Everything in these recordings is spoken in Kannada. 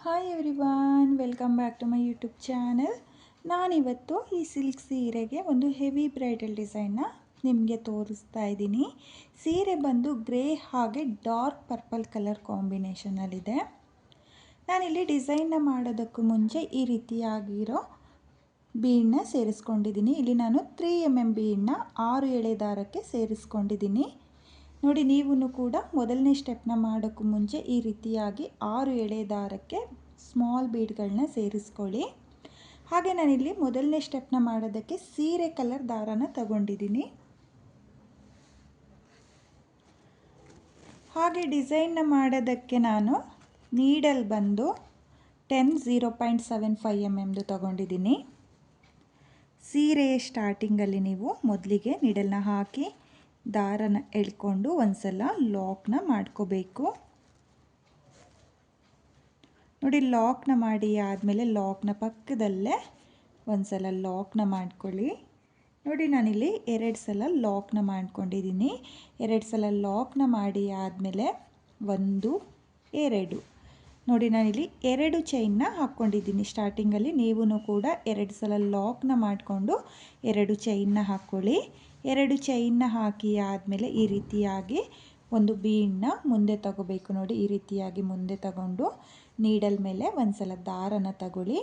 Hi everyone, welcome back to my YouTube channel. ನಾನಿವತ್ತು ಈ ಸಿಲ್ಕ್ ಸೀರೆಗೆ ಒಂದು ಹೆವಿ ಬ್ರೈಡಲ್ ಡಿಸೈನ್ನ ನಿಮಗೆ ತೋರಿಸ್ತಾ ಇದ್ದೀನಿ. ಸೀರೆ ಬಂದು ಗ್ರೇ ಹಾಗೆ ಡಾರ್ಕ್ ಪರ್ಪಲ್ ಕಲರ್ ಕಾಂಬಿನೇಷನಲ್ಲಿದೆ. ನಾನಿಲ್ಲಿ ಡಿಸೈನ್ನ ಮಾಡೋದಕ್ಕೂ ಮುಂಚೆ ಈ ರೀತಿಯಾಗಿರೋ ಬೀಡನ್ನ ಸೇರಿಸ್ಕೊಂಡಿದ್ದೀನಿ. ಇಲ್ಲಿ ನಾನು 3mm ಬೀಡನ್ನ 6 ಎಳೆ ದಾರಕ್ಕೆ ಸೇರಿಸ್ಕೊಂಡಿದ್ದೀನಿ. ನೋಡಿ, ನೀವು ಕೂಡ ಮೊದಲನೇ ಸ್ಟೆಪ್ನ ಮಾಡೋಕ್ಕೂ ಮುಂಚೆ ಈ ರೀತಿಯಾಗಿ 6 ಎಳೆ ದಾರಕ್ಕೆ ಸ್ಮಾಲ್ ಬೀಡ್ಗಳನ್ನ ಸೇರಿಸ್ಕೊಳ್ಳಿ. ಹಾಗೆ ನಾನಿಲ್ಲಿ ಮೊದಲನೇ ಸ್ಟೆಪ್ನ ಮಾಡೋದಕ್ಕೆ ಸೀರೆ ಕಲರ್ ದಾರನ ತಗೊಂಡಿದ್ದೀನಿ. ಹಾಗೆ ಡಿಸೈನ್ನ ಮಾಡೋದಕ್ಕೆ ನಾನು ನೀಡಲ್ ಬಂದು 0.75 mm ತಗೊಂಡಿದ್ದೀನಿ. ಸೀರೆಯ ಸ್ಟಾರ್ಟಿಂಗಲ್ಲಿ ನೀವು ಮೊದಲಿಗೆ ನೀಡಲ್ನ ಹಾಕಿ ದಾರನ ಎಳ್ಕೊಂಡು ಒಂದ್ಸಲ ಲಾಕ್ನ ಮಾಡ್ಕೋಬೇಕು. ನೋಡಿ, ಲಾಕ್ನ ಮಾಡಿ ಆದಮೇಲೆ ಲಾಕ್ನ ಪಕ್ಕದಲ್ಲೇ ಒಂದ್ಸಲ ಲಾಕ್ನ ಮಾಡ್ಕೊಳ್ಳಿ. ನೋಡಿ, ನಾನಿಲ್ಲಿ 2 ಸಲ ಲಾಕ್ನ ಮಾಡ್ಕೊಂಡಿದ್ದೀನಿ. 2 ಸಲ ಲಾಕ್ನ ಮಾಡಿ ಆದಮೇಲೆ 1 2 ನೋಡಿ, ನಾನಿಲ್ಲಿ 2 ಚೈನ್ನ ಹಾಕ್ಕೊಂಡಿದ್ದೀನಿ. ಸ್ಟಾರ್ಟಿಂಗಲ್ಲಿ ನೀವು ಕೂಡ 2 ಸಲ ಲಾಕ್ನ ಮಾಡಿಕೊಂಡು 2 ಚೈನ್ನ ಹಾಕ್ಕೊಳ್ಳಿ. 2 ಚೈನ್ನ ಹಾಕಿ ಆದಮೇಲೆ ಈ ರೀತಿಯಾಗಿ ಒಂದು ಬೀಡನ್ನ ಮುಂದೆ ತಗೋಬೇಕು. ನೋಡಿ, ಈ ರೀತಿಯಾಗಿ ಮುಂದೆ ತಗೊಂಡು ನೀಡಲ್ ಮೇಲೆ ಒಂದ್ಸಲ ದಾರನ ತಗೊಳ್ಳಿ.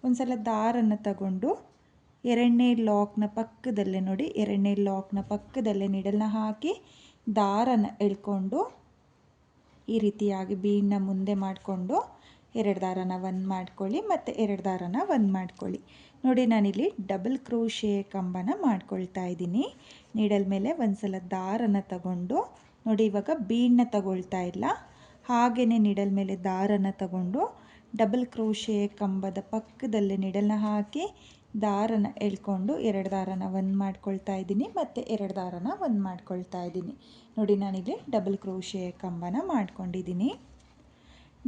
ಒಂದ್ಸಲ ದಾರನ ತಗೊಂಡು 2ನೇ ಲಾಕ್ನ ಪಕ್ಕದಲ್ಲೇ ನೋಡಿ, 2ನೇ ಲಾಕ್ನ ಪಕ್ಕದಲ್ಲೇ ನೀಡಲ್ನ ಹಾಕಿ ದಾರನ ಎಳ್ಕೊಂಡು ಈ ರೀತಿಯಾಗಿ ಬೀಡನ್ನ ಮುಂದೆ ಮಾಡಿಕೊಂಡು 2 ದಾರನ 1 ಮಾಡ್ಕೊಳ್ಳಿ, ಮತ್ತು 2 ದಾರನ 1 ಮಾಡ್ಕೊಳ್ಳಿ. ನೋಡಿ, ನಾನಿಲ್ಲಿ ಡಬಲ್ ಕ್ರೋಶೆ ಕಂಬನ ಮಾಡ್ಕೊಳ್ತಾ ಇದ್ದೀನಿ. ನೀಡಲ್ ಮೇಲೆ ಒಂದ್ಸಲ ದಾರನ ತಗೊಂಡು ನೋಡಿ, ಇವಾಗ ಬೀಡನ್ನ ತಗೊಳ್ತಾ ಇಲ್ಲ, ಹಾಗೆಯೇ ನೀಡಲ್ ಮೇಲೆ ದಾರನ ತಗೊಂಡು ಡಬಲ್ ಕ್ರೋಶೆ ಕಂಬದ ಪಕ್ಕದಲ್ಲೇ ನೀಡಲ್ನ ಹಾಕಿ ದಾರನ ಎಳ್ಕೊಂಡು 2 ದಾರನ 1 ಮಾಡ್ಕೊಳ್ತಾ ಇದ್ದೀನಿ, ಮತ್ತು 2 ದಾರನ 1 ಮಾಡ್ಕೊಳ್ತಾ ಇದ್ದೀನಿ. ನೋಡಿ, ನಾನಿಲ್ಲಿ ಡಬಲ್ ಕ್ರೋಶೆ ಕಂಬನ ಮಾಡ್ಕೊಂಡಿದ್ದೀನಿ.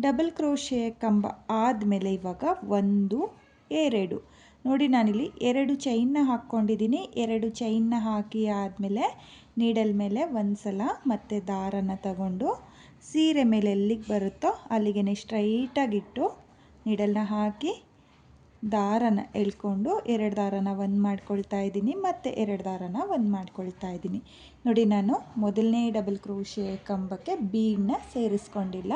ಡಬಲ್ ಕ್ರೋಶೆ ಕಂಬ ಆದಮೇಲೆ ಇವಾಗ 1 2 ನೋಡಿ, ನಾನಿಲ್ಲಿ 2 ಚೈನ್ನ ಹಾಕ್ಕೊಂಡಿದ್ದೀನಿ. 2 ಚೈನ್ನ ಹಾಕಿ ಆದಮೇಲೆ ನೀಡಲ್ ಮೇಲೆ ಒಂದ್ಸಲ ಮತ್ತೆ ದಾರನ ತಗೊಂಡು ಸೀರೆ ಮೇಲೆ ಎಲ್ಲಿಗೆ ಬರುತ್ತೋ ಅಲ್ಲಿಗೆ ಸ್ಟ್ರೈಟಾಗಿಟ್ಟು ನೀಡಲ್ನ ಹಾಕಿ ದಾರನ ಎಳ್ಕೊಂಡು 2 ದಾರನ 1 ಮಾಡ್ಕೊಳ್ತಾ ಇದ್ದೀನಿ, ಮತ್ತು 2 ದಾರನ 1 ಮಾಡ್ಕೊಳ್ತಾ ಇದ್ದೀನಿ. ನೋಡಿ, ನಾನು ಮೊದಲನೇ ಡಬಲ್ ಕ್ರೋಶೆ ಕಂಬಕ್ಕೆ ಬೀಡನ್ನ ಸೇರಿಸ್ಕೊಂಡಿಲ್ಲ.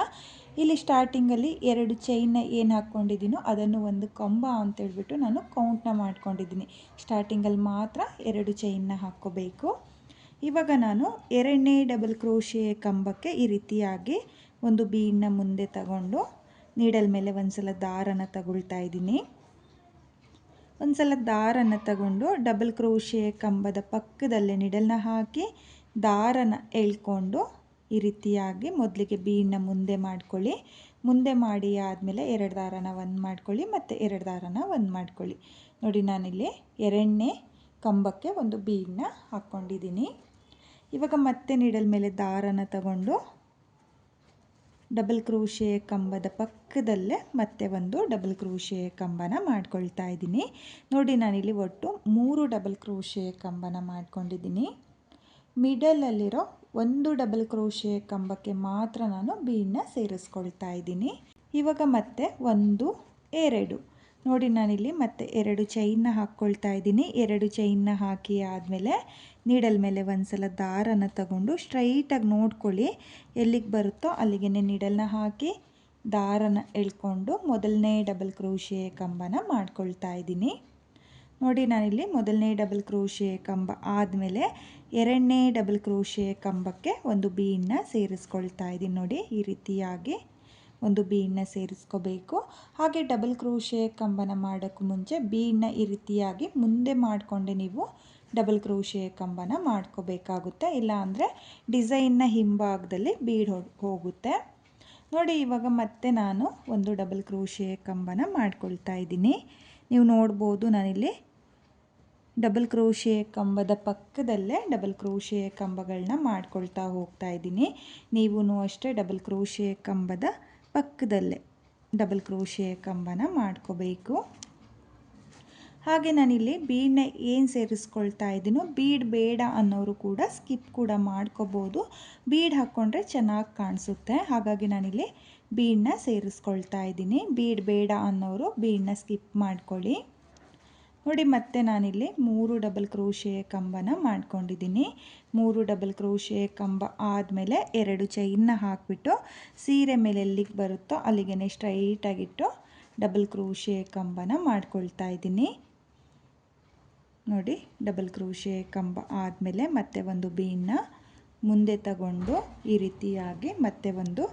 ಇಲ್ಲಿ ಸ್ಟಾರ್ಟಿಂಗಲ್ಲಿ 2 ಚೈನ್ನ ಏನು ಹಾಕ್ಕೊಂಡಿದ್ದೀನೋ ಅದನ್ನು ಒಂದು ಕಂಬ ಅಂತೇಳ್ಬಿಟ್ಟು ನಾನು ಕೌಂಟ್ನ ಮಾಡ್ಕೊಂಡಿದ್ದೀನಿ. ಸ್ಟಾರ್ಟಿಂಗಲ್ಲಿ ಮಾತ್ರ 2 ಚೈನ್ನ ಹಾಕ್ಕೋಬೇಕು. ಇವಾಗ ನಾನು 2ನೇ ಡಬಲ್ ಕ್ರೋಶೆ ಕಂಬಕ್ಕೆ ಈ ರೀತಿಯಾಗಿ ಒಂದು ಬೀಡನ್ನ ಮುಂದೆ ತಗೊಂಡು ನೀಡಲ್ ಮೇಲೆ ಒಂದ್ಸಲ ದಾರನ ತಗೊಳ್ತಾ ಇದ್ದೀನಿ. ಒಂದ್ಸಲ ದಾರನ ತಗೊಂಡು ಡಬಲ್ ಕ್ರೋಶೆ ಕಂಬದ ಪಕ್ಕದಲ್ಲೇ ನೀಡಲ್ನ ಹಾಕಿ ದಾರನ ಎಳ್ಕೊಂಡು ಈ ರೀತಿಯಾಗಿ ಮೊದಲಿಗೆ ಬೀಡನ್ನ ಮುಂದೆ ಮಾಡ್ಕೊಳ್ಳಿ. ಮುಂದೆ ಮಾಡಿ ಆದಮೇಲೆ 2 ದಾರನ 1 ಮಾಡ್ಕೊಳ್ಳಿ, ಮತ್ತು 2 ದಾರನ 1 ಮಾಡ್ಕೊಳ್ಳಿ. ನೋಡಿ, ನಾನಿಲ್ಲಿ 2ನೇ ಕಂಬಕ್ಕೆ ಒಂದು ಬೀಡನ್ನ ಹಾಕ್ಕೊಂಡಿದ್ದೀನಿ. ಇವಾಗ ಮತ್ತೆ ನೀಡಲ್ ಮೇಲೆ ದಾರನ ತಗೊಂಡು ಡಬಲ್ ಕ್ರೋಶೆ ಕಂಬದ ಪಕ್ಕದಲ್ಲೇ ಮತ್ತೆ ಒಂದು ಡಬಲ್ ಕ್ರೋಶೆ ಕಂಬನ ಮಾಡ್ಕೊಳ್ತಾ ಇದ್ದೀನಿ. ನೋಡಿ, ನಾನಿಲ್ಲಿ ಒಟ್ಟು 3 ಡಬಲ್ ಕ್ರೋಶೆ ಕಂಬನ ಮಾಡ್ಕೊಂಡಿದ್ದೀನಿ. ಮಿಡಲಲ್ಲಿರೋ ಒಂದು ಡಬಲ್ ಕ್ರೋಶೆ ಕಂಬಕ್ಕೆ ಮಾತ್ರ ನಾನು ಬೀಡನ್ನ ಸೇರಿಸ್ಕೊಳ್ತಾ ಇದ್ದೀನಿ. ಇವಾಗ ಮತ್ತೆ 1 2 ನೋಡಿ, ನಾನಿಲ್ಲಿ ಮತ್ತೆ 2 ಚೈನ್ನ ಹಾಕ್ಕೊಳ್ತಾ ಇದ್ದೀನಿ. 2 ಚೈನ್ನ ಹಾಕಿ ಆದಮೇಲೆ ನೀಡಲ್ ಮೇಲೆ ಒಂದ್ಸಲ ದಾರನ ತಗೊಂಡು ಸ್ಟ್ರೈಟಾಗಿ ನೋಡ್ಕೊಳ್ಳಿ, ಎಲ್ಲಿಗೆ ಬರುತ್ತೋ ಅಲ್ಲಿಗೆ ನೀಡಲ್ನ ಹಾಕಿ ದಾರನ ಎಳ್ಕೊಂಡು ಮೊದಲನೇ ಡಬಲ್ ಕ್ರೋಶೆ ಕಂಬನ ಮಾಡ್ಕೊಳ್ತಾ ಇದ್ದೀನಿ. ನೋಡಿ, ನಾನಿಲ್ಲಿ ಮೊದಲನೇ ಡಬಲ್ ಕ್ರೋಶೆ ಕಂಬ ಆದಮೇಲೆ 2ನೇ ಡಬಲ್ ಕ್ರೋಶೆ ಕಂಬಕ್ಕೆ ಒಂದು ಬೀಡನ್ನ ಸೇರಿಸ್ಕೊಳ್ತಾ ಇದ್ದೀನಿ. ನೋಡಿ, ಈ ರೀತಿಯಾಗಿ ಒಂದು ಬೀಡನ್ನ ಸೇರಿಸ್ಕೋಬೇಕು. ಹಾಗೆ ಡಬಲ್ ಕ್ರೋಶೆ ಕಂಬನ ಮಾಡೋಕ್ಕೂ ಮುಂಚೆ ಬೀಡನ್ನ ಈ ರೀತಿಯಾಗಿ ಮುಂದೆ ಮಾಡಿಕೊಂಡೆ ನೀವು ಡಬಲ್ ಕ್ರೋಶೆ ಕಂಬನ ಮಾಡ್ಕೋಬೇಕಾಗುತ್ತೆ, ಇಲ್ಲ ಅಂದರೆ ಡಿಸೈನ್ನ ಹಿಂಭಾಗದಲ್ಲಿ ಬೀಡ್ ಹೋಗುತ್ತೆ. ನೋಡಿ, ಇವಾಗ ಮತ್ತೆ ನಾನು ಒಂದು ಡಬಲ್ ಕ್ರೋಶೆ ಕಂಬನ ಮಾಡ್ಕೊಳ್ತಾ ಇದ್ದೀನಿ. ನೀವು ನೋಡ್ಬೋದು, ನಾನಿಲ್ಲಿ ಡಬಲ್ ಕ್ರೋಶೆ ಕಂಬದ ಪಕ್ಕದಲ್ಲೇ ಡಬಲ್ ಕ್ರೋಶೆ ಕಂಬಗಳನ್ನ ಮಾಡ್ಕೊಳ್ತಾ ಹೋಗ್ತಾ ಇದ್ದೀನಿ. ನೀವು ಅಷ್ಟೇ ಡಬಲ್ ಕ್ರೋಶೆ ಕಂಬದ ಪಕ್ಕದಲ್ಲೇ ಡಬಲ್ ಕ್ರೋಶೆ ಕಂಬನ ಮಾಡ್ಕೋಬೇಕು. ಹಾಗೆ ನಾನಿಲ್ಲಿ ಬೀಡನ್ನ ಏನು ಸೇರಿಸ್ಕೊಳ್ತಾ ಇದ್ದೀನೋ ಬೀಡ್ ಬೇಡ ಅನ್ನೋರು ಕೂಡ ಸ್ಕಿಪ್ ಕೂಡ ಮಾಡ್ಕೋಬೋದು. ಬೀಡ್ ಹಾಕ್ಕೊಂಡ್ರೆ ಚೆನ್ನಾಗಿ ಕಾಣಿಸುತ್ತೆ. ಹಾಗಾಗಿ ನಾನಿಲ್ಲಿ ಬೀಡನ್ನ ಸೇರಿಸ್ಕೊಳ್ತಾ ಇದ್ದೀನಿ. ಬೀಡ್ ಬೇಡ ಅನ್ನೋರು ಬೀಡನ್ನ ಸ್ಕಿಪ್ ಮಾಡ್ಕೊಳ್ಳಿ. ನೋಡಿ ಮತ್ತೆ ನಾನಿಲ್ಲಿ 3 ಡಬಲ್ ಕ್ರೋಶೆ ಕಂಬನ ಮಾಡ್ಕೊಂಡಿದ್ದೀನಿ. 3 ಡಬಲ್ ಕ್ರೋಶೆ ಕಂಬ ಆದಮೇಲೆ 2 ಚೈನ್ನ ಹಾಕಿಬಿಟ್ಟು ಸೀರೆ ಮೇಲೆ ಎಲ್ಲಿಗೆ ಬರುತ್ತೋ ಅಲ್ಲಿಗೆ ಸ್ಟ್ರೈಟಾಗಿಟ್ಟು ಡಬಲ್ ಕ್ರೋಶೆ ಕಂಬನ ಮಾಡ್ಕೊಳ್ತಾ ಇದ್ದೀನಿ. ನೋಡಿ ಡಬಲ್ ಕ್ರೋಶೆ ಕಂಬ ಆದಮೇಲೆ ಮತ್ತೆ ಒಂದು ಬೀಡನ್ನ ಮುಂದೆ ತಗೊಂಡು ಈ ರೀತಿಯಾಗಿ ಮತ್ತೆ ಒಂದು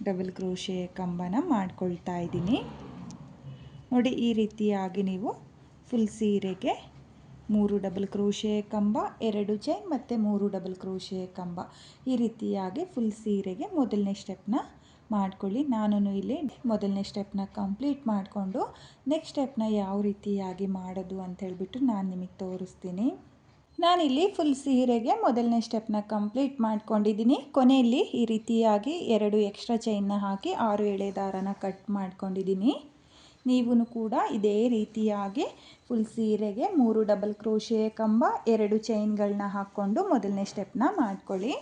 ಡಬಲ್ ಕ್ರೋಶೆ ಕಂಬನ ಮಾಡ್ಕೊಳ್ತಾ ಇದ್ದೀನಿ. ನೋಡಿ ಈ ರೀತಿಯಾಗಿ ನೀವು ಫುಲ್ ಸೀರೆಗೆ 3 ಡಬಲ್ ಕ್ರೋಶೆ ಕಂಬ, 2 ಚೈನ್ ಮತ್ತು 3 ಡಬಲ್ ಕ್ರೋಶೆ ಕಂಬ ಈ ರೀತಿಯಾಗಿ ಫುಲ್ ಸೀರೆಗೆ ಮೊದಲನೇ ಸ್ಟೆಪ್ನ ಮಾಡ್ಕೊಳ್ಳಿ. ನಾನು ಇಲ್ಲಿ ಮೊದಲನೇ ಸ್ಟೆಪ್ನ ಕಂಪ್ಲೀಟ್ ಮಾಡಿಕೊಂಡು ನೆಕ್ಸ್ಟ್ ಸ್ಟೆಪ್ನ ಯಾವ ರೀತಿಯಾಗಿ ಮಾಡೋದು ಅಂತ ಹೇಳಿಬಿಟ್ಟು ನಾನು ನಿಮಗೆ ತೋರಿಸ್ತೀನಿ. ನಾನಿಲ್ಲಿ ಫುಲ್ ಸೀರೆಗೆ ಮೊದಲನೇ ಸ್ಟೆಪ್ನ ಕಂಪ್ಲೀಟ್ ಮಾಡ್ಕೊಂಡಿದ್ದೀನಿ. ಕೊನೆಯಲ್ಲಿ ಈ ರೀತಿಯಾಗಿ 2 ಎಕ್ಸ್ಟ್ರಾ ಚೈನ್ನ ಹಾಕಿ 6 ಎಳೆ ದಾರನ ಕಟ್ ಮಾಡ್ಕೊಂಡಿದ್ದೀನಿ. ನೀವು ಕೂಡ ಇದೇ ರೀತಿಯಾಗಿ ಫುಲ್ ಸೀರೆಗೆ 3 ಡಬಲ್ ಕ್ರೋಶೆ ಕಂಬ, 2 ಚೈನ್ಗಳನ್ನ ಹಾಕ್ಕೊಂಡು ಮೊದಲನೇ ಸ್ಟೆಪ್ನ ಮಾಡ್ಕೊಳ್ಳಿ.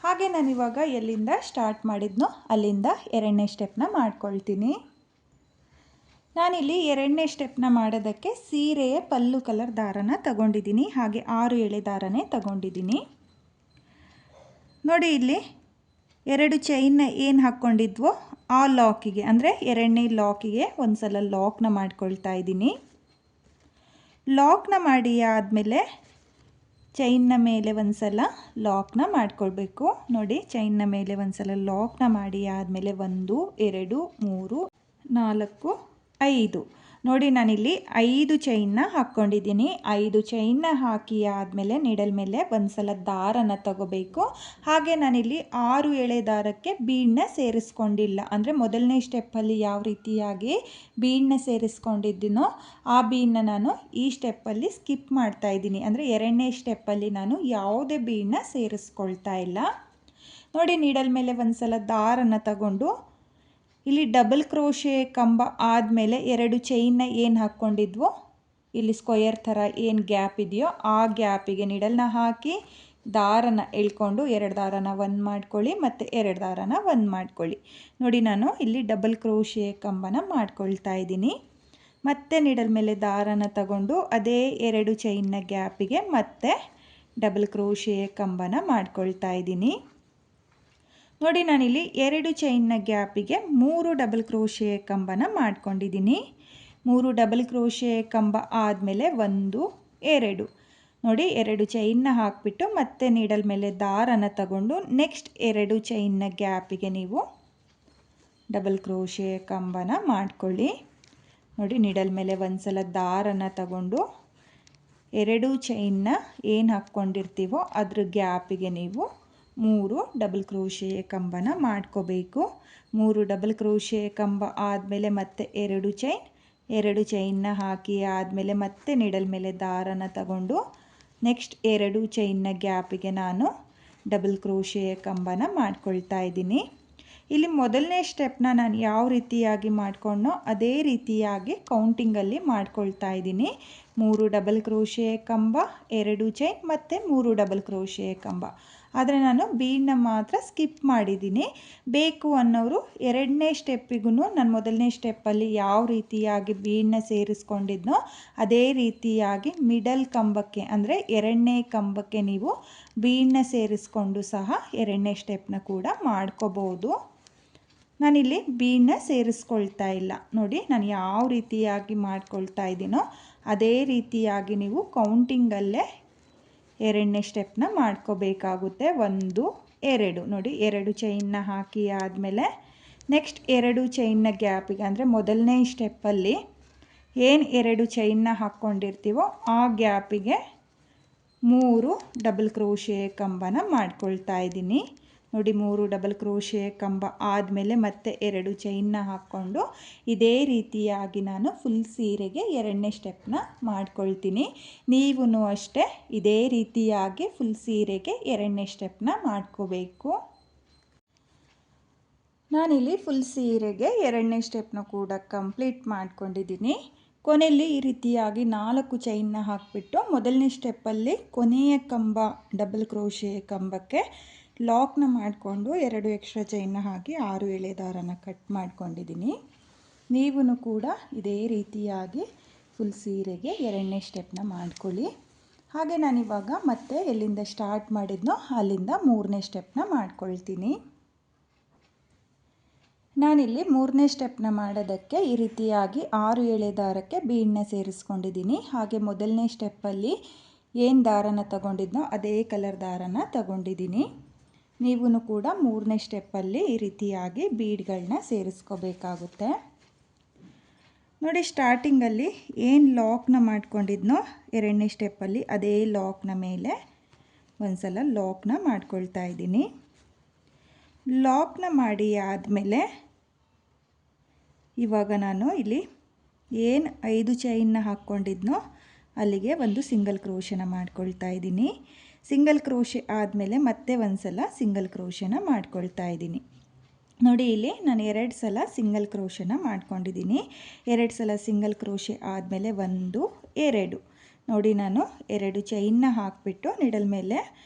ಹಾಗೆ ನಾನಿವಾಗ ಎಲ್ಲಿಂದ ಸ್ಟಾರ್ಟ್ ಮಾಡಿದ್ನೋ ಅಲ್ಲಿಂದ 2ನೇ ಸ್ಟೆಪ್ನ ಮಾಡ್ಕೊಳ್ತೀನಿ. ನಾನಿಲ್ಲಿ 2ನೇ ಸ್ಟೆಪ್ನ ಮಾಡೋದಕ್ಕೆ ಸೀರೆಯ ಪಲ್ಲು ಕಲರ್ ದಾರನ ತಗೊಂಡಿದ್ದೀನಿ. ಹಾಗೆ 6 ಎಳೆ ದಾರನೇ ತಗೊಂಡಿದ್ದೀನಿ. ನೋಡಿ ಇಲ್ಲಿ 2 ಚೈನ್ನ ಏನು ಹಾಕ್ಕೊಂಡಿದ್ವೋ ಆ ಲಾಕಿಗೆ ಅಂದರೆ 2ನೇ ಲಾಕಿಗೆ ಒಂದು ಸಲ ಲಾಕ್ನ ಮಾಡ್ಕೊಳ್ತಾ ಇದ್ದೀನಿ. ಲಾಕ್ನ ಮಾಡಿ ಆದಮೇಲೆ ಚೈನ್ನ ಮೇಲೆ ಒಂದು ಸಲ ಲಾಕ್ನ ಮಾಡ್ಕೊಳ್ಬೇಕು. ನೋಡಿ ಚೈನ್ನ ಮೇಲೆ ಒಂದು ಸಲ ಲಾಕ್ನ ಮಾಡಿ ಆದಮೇಲೆ 1 2 3 4 5 ನೋಡಿ ನಾನಿಲ್ಲಿ 5 ಚೈನ್ನ ಹಾಕ್ಕೊಂಡಿದ್ದೀನಿ. 5 ಚೈನ್ನ ಹಾಕಿ ಆದಮೇಲೆ ನೀಡಲ್ ಮೇಲೆ ಒಂದು ಸಲ ದಾರನ ತಗೋಬೇಕು. ಹಾಗೆ ನಾನಿಲ್ಲಿ 6 ಎಳೆ ದಾರಕ್ಕೆ ಬೀಡನ್ನ ಸೇರಿಸ್ಕೊಂಡಿಲ್ಲ. ಅಂದರೆ ಮೊದಲನೇ ಸ್ಟೆಪ್ಪಲ್ಲಿ ಯಾವ ರೀತಿಯಾಗಿ ಬೀಡನ್ನ ಸೇರಿಸ್ಕೊಂಡಿದ್ದೀನೋ ಆ ಬೀಡನ್ನ ನಾನು ಈ ಸ್ಟೆಪ್ಪಲ್ಲಿ ಸ್ಕಿಪ್ ಮಾಡ್ತಾ ಇದ್ದೀನಿ. ಅಂದರೆ 2ನೇ ಸ್ಟೆಪ್ಪಲ್ಲಿ ನಾನು ಯಾವುದೇ ಬೀಡನ್ನ ಸೇರಿಸ್ಕೊಳ್ತಾ ಇಲ್ಲ. ನೋಡಿ ನೀಡಲ್ ಮೇಲೆ ಒಂದು ಸಲ ದಾರನ ತಗೊಂಡು ಇಲ್ಲಿ ಡಬಲ್ ಕ್ರೋಶೆ ಕಂಬ ಆದಮೇಲೆ 2 ಚೈನ್ನ ಏನು ಹಾಕ್ಕೊಂಡಿದ್ವೋ ಇಲ್ಲಿ ಸ್ಕ್ವಯರ್ ಥರ ಏನು ಗ್ಯಾಪ್ ಇದೆಯೋ ಆ ಗ್ಯಾಪಿಗೆ ನೀಡಲ್ನ ಹಾಕಿ ದಾರನ ಎಳ್ಕೊಂಡು 2 ದಾರನ 1 ಮಾಡ್ಕೊಳ್ಳಿ ಮತ್ತು 2 ದಾರನ 1 ಮಾಡ್ಕೊಳ್ಳಿ. ನೋಡಿ ನಾನು ಇಲ್ಲಿ ಡಬಲ್ ಕ್ರೋಶೆ ಕಂಬನ ಮಾಡ್ಕೊಳ್ತಾ ಇದ್ದೀನಿ. ಮತ್ತೆ ನೀಡಲ್ ಮೇಲೆ ದಾರನ ತಗೊಂಡು ಅದೇ 2 ಚೈನ್ನ ಗ್ಯಾಪಿಗೆ ಮತ್ತೆ ಡಬಲ್ ಕ್ರೋಶೆ ಕಂಬನ ಮಾಡ್ಕೊಳ್ತಾ ಇದ್ದೀನಿ. ನೋಡಿ ನಾನಿಲ್ಲಿ 2 ಚೈನ್ನ ಗ್ಯಾಪಿಗೆ 3 ಡಬಲ್ ಕ್ರೋಶೆ ಕಂಬನ ಮಾಡ್ಕೊಂಡಿದ್ದೀನಿ. 3 ಡಬಲ್ ಕ್ರೋಶೆ ಕಂಬ ಆದಮೇಲೆ 1 2 ನೋಡಿ 2 ಚೈನ್ನ ಹಾಕಿಬಿಟ್ಟು ಮತ್ತೆ ನೀಡಲ್ ಮೇಲೆ ದಾರನ ತಗೊಂಡು ನೆಕ್ಸ್ಟ್ 2 ಚೈನ್ನ ಗ್ಯಾಪಿಗೆ ನೀವು ಡಬಲ್ ಕ್ರೋಶೆ ಕಂಬನ ಮಾಡ್ಕೊಳ್ಳಿ. ನೋಡಿ ನೀಡಲ್ ಮೇಲೆ ಒಂದು ಸಲ ದಾರನ ತಗೊಂಡು 2 ಚೈನ್ನ ಏನು ಹಾಕ್ಕೊಂಡಿರ್ತೀವೋ ಅದ್ರ ಗ್ಯಾಪಿಗೆ ನೀವು 3 ಡಬಲ್ ಕ್ರೋಶೆ ಕಂಬನ ಮಾಡ್ಕೋಬೇಕು. 3 ಡಬಲ್ ಕ್ರೋಶೆ ಕಂಬ ಆದಮೇಲೆ ಮತ್ತೆ 2 ಚೈನ್ನ ಹಾಕಿ ಆದಮೇಲೆ ಮತ್ತೆ ನೀಡಲ್ ಮೇಲೆ ದಾರನ ತಗೊಂಡು ನೆಕ್ಸ್ಟ್ 2 ಚೈನ್ನ ಗ್ಯಾಪಿಗೆ ನಾನು ಡಬಲ್ ಕ್ರೋಶೆ ಕಂಬನ ಮಾಡ್ಕೊಳ್ತಾ ಇದ್ದೀನಿ. ಇಲ್ಲಿ ಮೊದಲನೇ ಸ್ಟೆಪ್ನ ನಾನು ಯಾವ ರೀತಿಯಾಗಿ ಮಾಡ್ಕೊಂಡೋ ಅದೇ ರೀತಿಯಾಗಿ ಕೌಂಟಿಂಗಲ್ಲಿ ಮಾಡ್ಕೊಳ್ತಾ ಇದ್ದೀನಿ. 3 ಡಬಲ್ ಕ್ರೋಶೆ ಕಂಬ, 2 ಚೈನ್ ಮತ್ತು 3 ಡಬಲ್ ಕ್ರೋಶೆ ಕಂಬ. ಆದರೆ ನಾನು ಬೀಡನ್ನ ಮಾತ್ರ ಸ್ಕಿಪ್ ಮಾಡಿದ್ದೀನಿ. ಬೇಕು ಅನ್ನೋರು 2ನೇ ಸ್ಟೆಪ್ಪಿಗೂ ನಾನು ಮೊದಲನೇ ಸ್ಟೆಪ್ಪಲ್ಲಿ ಯಾವ ರೀತಿಯಾಗಿ ಬೀಡನ್ನ ಸೇರಿಸ್ಕೊಂಡಿದ್ನೋ ಅದೇ ರೀತಿಯಾಗಿ ಮಿಡಲ್ ಕಂಬಕ್ಕೆ ಅಂದರೆ 2ನೇ ಕಂಬಕ್ಕೆ ನೀವು ಬೀಡನ್ನ ಸೇರಿಸ್ಕೊಂಡು ಸಹ 2ನೇ ಸ್ಟೆಪ್ನ ಕೂಡ ಮಾಡ್ಕೋಬೋದು. ನಾನಿಲ್ಲಿ ಬೀಡನ್ನ ಸೇರಿಸ್ಕೊಳ್ತಾ ಇಲ್ಲ. ನೋಡಿ ನಾನು ಯಾವ ರೀತಿಯಾಗಿ ಮಾಡ್ಕೊಳ್ತಾ ಇದ್ದೀನೋ ಅದೇ ರೀತಿಯಾಗಿ ನೀವು ಕೌಂಟಿಂಗಲ್ಲೇ 2ನೇ ಸ್ಟೆಪ್ನ ಮಾಡ್ಕೋಬೇಕಾಗುತ್ತೆ. 1 2 ನೋಡಿ 2 ಚೈನ್ನ ಹಾಕಿ ಆದಮೇಲೆ ನೆಕ್ಸ್ಟ್ 2 ಚೈನ್ನ ಗ್ಯಾಪಿಗೆ ಅಂದರೆ ಮೊದಲನೇ ಸ್ಟೆಪ್ಪಲ್ಲಿ ಏನು 2 ಚೈನ್ನ ಹಾಕ್ಕೊಂಡಿರ್ತೀವೋ ಆ ಗ್ಯಾಪಿಗೆ 3 ಡಬಲ್ ಕ್ರೋಶೆ ಕಂಬನ ಮಾಡ್ಕೊಳ್ತಾ ಇದ್ದೀನಿ. ನೋಡಿ 3 ಡಬಲ್ ಕ್ರೋಶೆ ಕಂಬ ಆದಮೇಲೆ ಮತ್ತೆ 2 ಚೈನ್ನ ಹಾಕ್ಕೊಂಡು ಇದೇ ರೀತಿಯಾಗಿ ನಾನು ಫುಲ್ ಸೀರೆಗೆ 2ನೇ ಸ್ಟೆಪ್ನ ಮಾಡ್ಕೊಳ್ತೀನಿ. ನೀವು ಅಷ್ಟೇ ಇದೇ ರೀತಿಯಾಗಿ ಫುಲ್ ಸೀರೆಗೆ 2ನೇ ಸ್ಟೆಪ್ನ ಮಾಡ್ಕೋಬೇಕು. ನಾನಿಲ್ಲಿ ಫುಲ್ ಸೀರೆಗೆ 2ನೇ ಸ್ಟೆಪ್ನ ಕೂಡ ಕಂಪ್ಲೀಟ್ ಮಾಡ್ಕೊಂಡಿದ್ದೀನಿ. ಕೊನೆಯಲ್ಲಿ ಈ ರೀತಿಯಾಗಿ 4 ಚೈನ್ನ ಹಾಕಿಬಿಟ್ಟು ಮೊದಲನೇ ಸ್ಟೆಪ್ಪಲ್ಲಿ ಕೊನೆಯ ಕಂಬ ಡಬಲ್ ಕ್ರೋಶೆ ಕಂಬಕ್ಕೆ ಲಾಕ್ನ ಮಾಡಿಕೊಂಡು 2 ಎಕ್ಸ್ಟ್ರಾ ಚೈನ್ನ ಹಾಕಿ 6 ಎಳೆ ದಾರನ ಕಟ್ ಮಾಡ್ಕೊಂಡಿದ್ದೀನಿ. ನೀವು ಕೂಡ ಇದೇ ರೀತಿಯಾಗಿ ಫುಲ್ ಸೀರೆಗೆ 2ನೇ ಸ್ಟೆಪ್ನ ಮಾಡ್ಕೊಳ್ಳಿ. ಹಾಗೆ ನಾನಿವಾಗ ಮತ್ತೆ ಎಲ್ಲಿಂದ ಸ್ಟಾರ್ಟ್ ಮಾಡಿದ್ನೋ ಅಲ್ಲಿಂದ 3ನೇ ಸ್ಟೆಪ್ನ ಮಾಡ್ಕೊಳ್ತೀನಿ. ನಾನಿಲ್ಲಿ 3ನೇ ಸ್ಟೆಪ್ನ ಮಾಡೋದಕ್ಕೆ ಈ ರೀತಿಯಾಗಿ 6 ಎಳೆ ದಾರಕ್ಕೆ ಬೀಡನ್ನ ಸೇರಿಸ್ಕೊಂಡಿದ್ದೀನಿ. ಹಾಗೆ ಮೊದಲನೇ ಸ್ಟೆಪ್ಪಲ್ಲಿ ಏನು ದಾರನ ತಗೊಂಡಿದ್ನೋ ಅದೇ ಕಲರ್ ದಾರನ ತಗೊಂಡಿದ್ದೀನಿ. ನೀವು ಕೂಡ 3ನೇ ಸ್ಟೆಪ್ಪಲ್ಲಿ ಈ ರೀತಿಯಾಗಿ ಬೀಡ್ಗಳನ್ನ ಸೇರಿಸ್ಕೋಬೇಕಾಗುತ್ತೆ. ನೋಡಿ, ಸ್ಟಾರ್ಟಿಂಗಲ್ಲಿ ಏನು ಲಾಕ್ನ ಮಾಡ್ಕೊಂಡಿದ್ನೋ 2ನೇ ಸ್ಟೆಪ್ಪಲ್ಲಿ ಅದೇ ಲಾಕ್ನ ಮೇಲೆ ಒಂದು ಸಲ ಲಾಕ್ನ ಮಾಡ್ಕೊಳ್ತಾ ಇದ್ದೀನಿ. ಲಾಕ್ನ ಮಾಡಿ ಆದಮೇಲೆ ಇವಾಗ ನಾನು ಇಲ್ಲಿ ಏನು 5 ಚೈನ್ನ ಹಾಕ್ಕೊಂಡಿದ್ನೋ ಅಲ್ಲಿಗೆ ಒಂದು ಸಿಂಗಲ್ ಕ್ರೋಶನ ಮಾಡ್ಕೊಳ್ತಾ ಇದ್ದೀನಿ. ಸಿಂಗಲ್ ಕ್ರೋಶೆ ಆದಮೇಲೆ ಮತ್ತೆ ಒಂದು ಸಲ ಸಿಂಗಲ್ ಕ್ರೋಶನ ಮಾಡ್ಕೊಳ್ತಾ ಇದ್ದೀನಿ. ನೋಡಿ, ಇಲ್ಲಿ ನಾನು 2 ಸಲ ಸಿಂಗಲ್ ಕ್ರೋಶನ ಮಾಡ್ಕೊಂಡಿದ್ದೀನಿ. 2 ಸಲ ಸಿಂಗಲ್ ಕ್ರೋಶೆ ಆದಮೇಲೆ 1 2 ನೋಡಿ, ನಾನು 2 ಚೈನ್ನ ಹಾಕಿಬಿಟ್ಟು ನಿಡಲ್ ಮೇಲೆ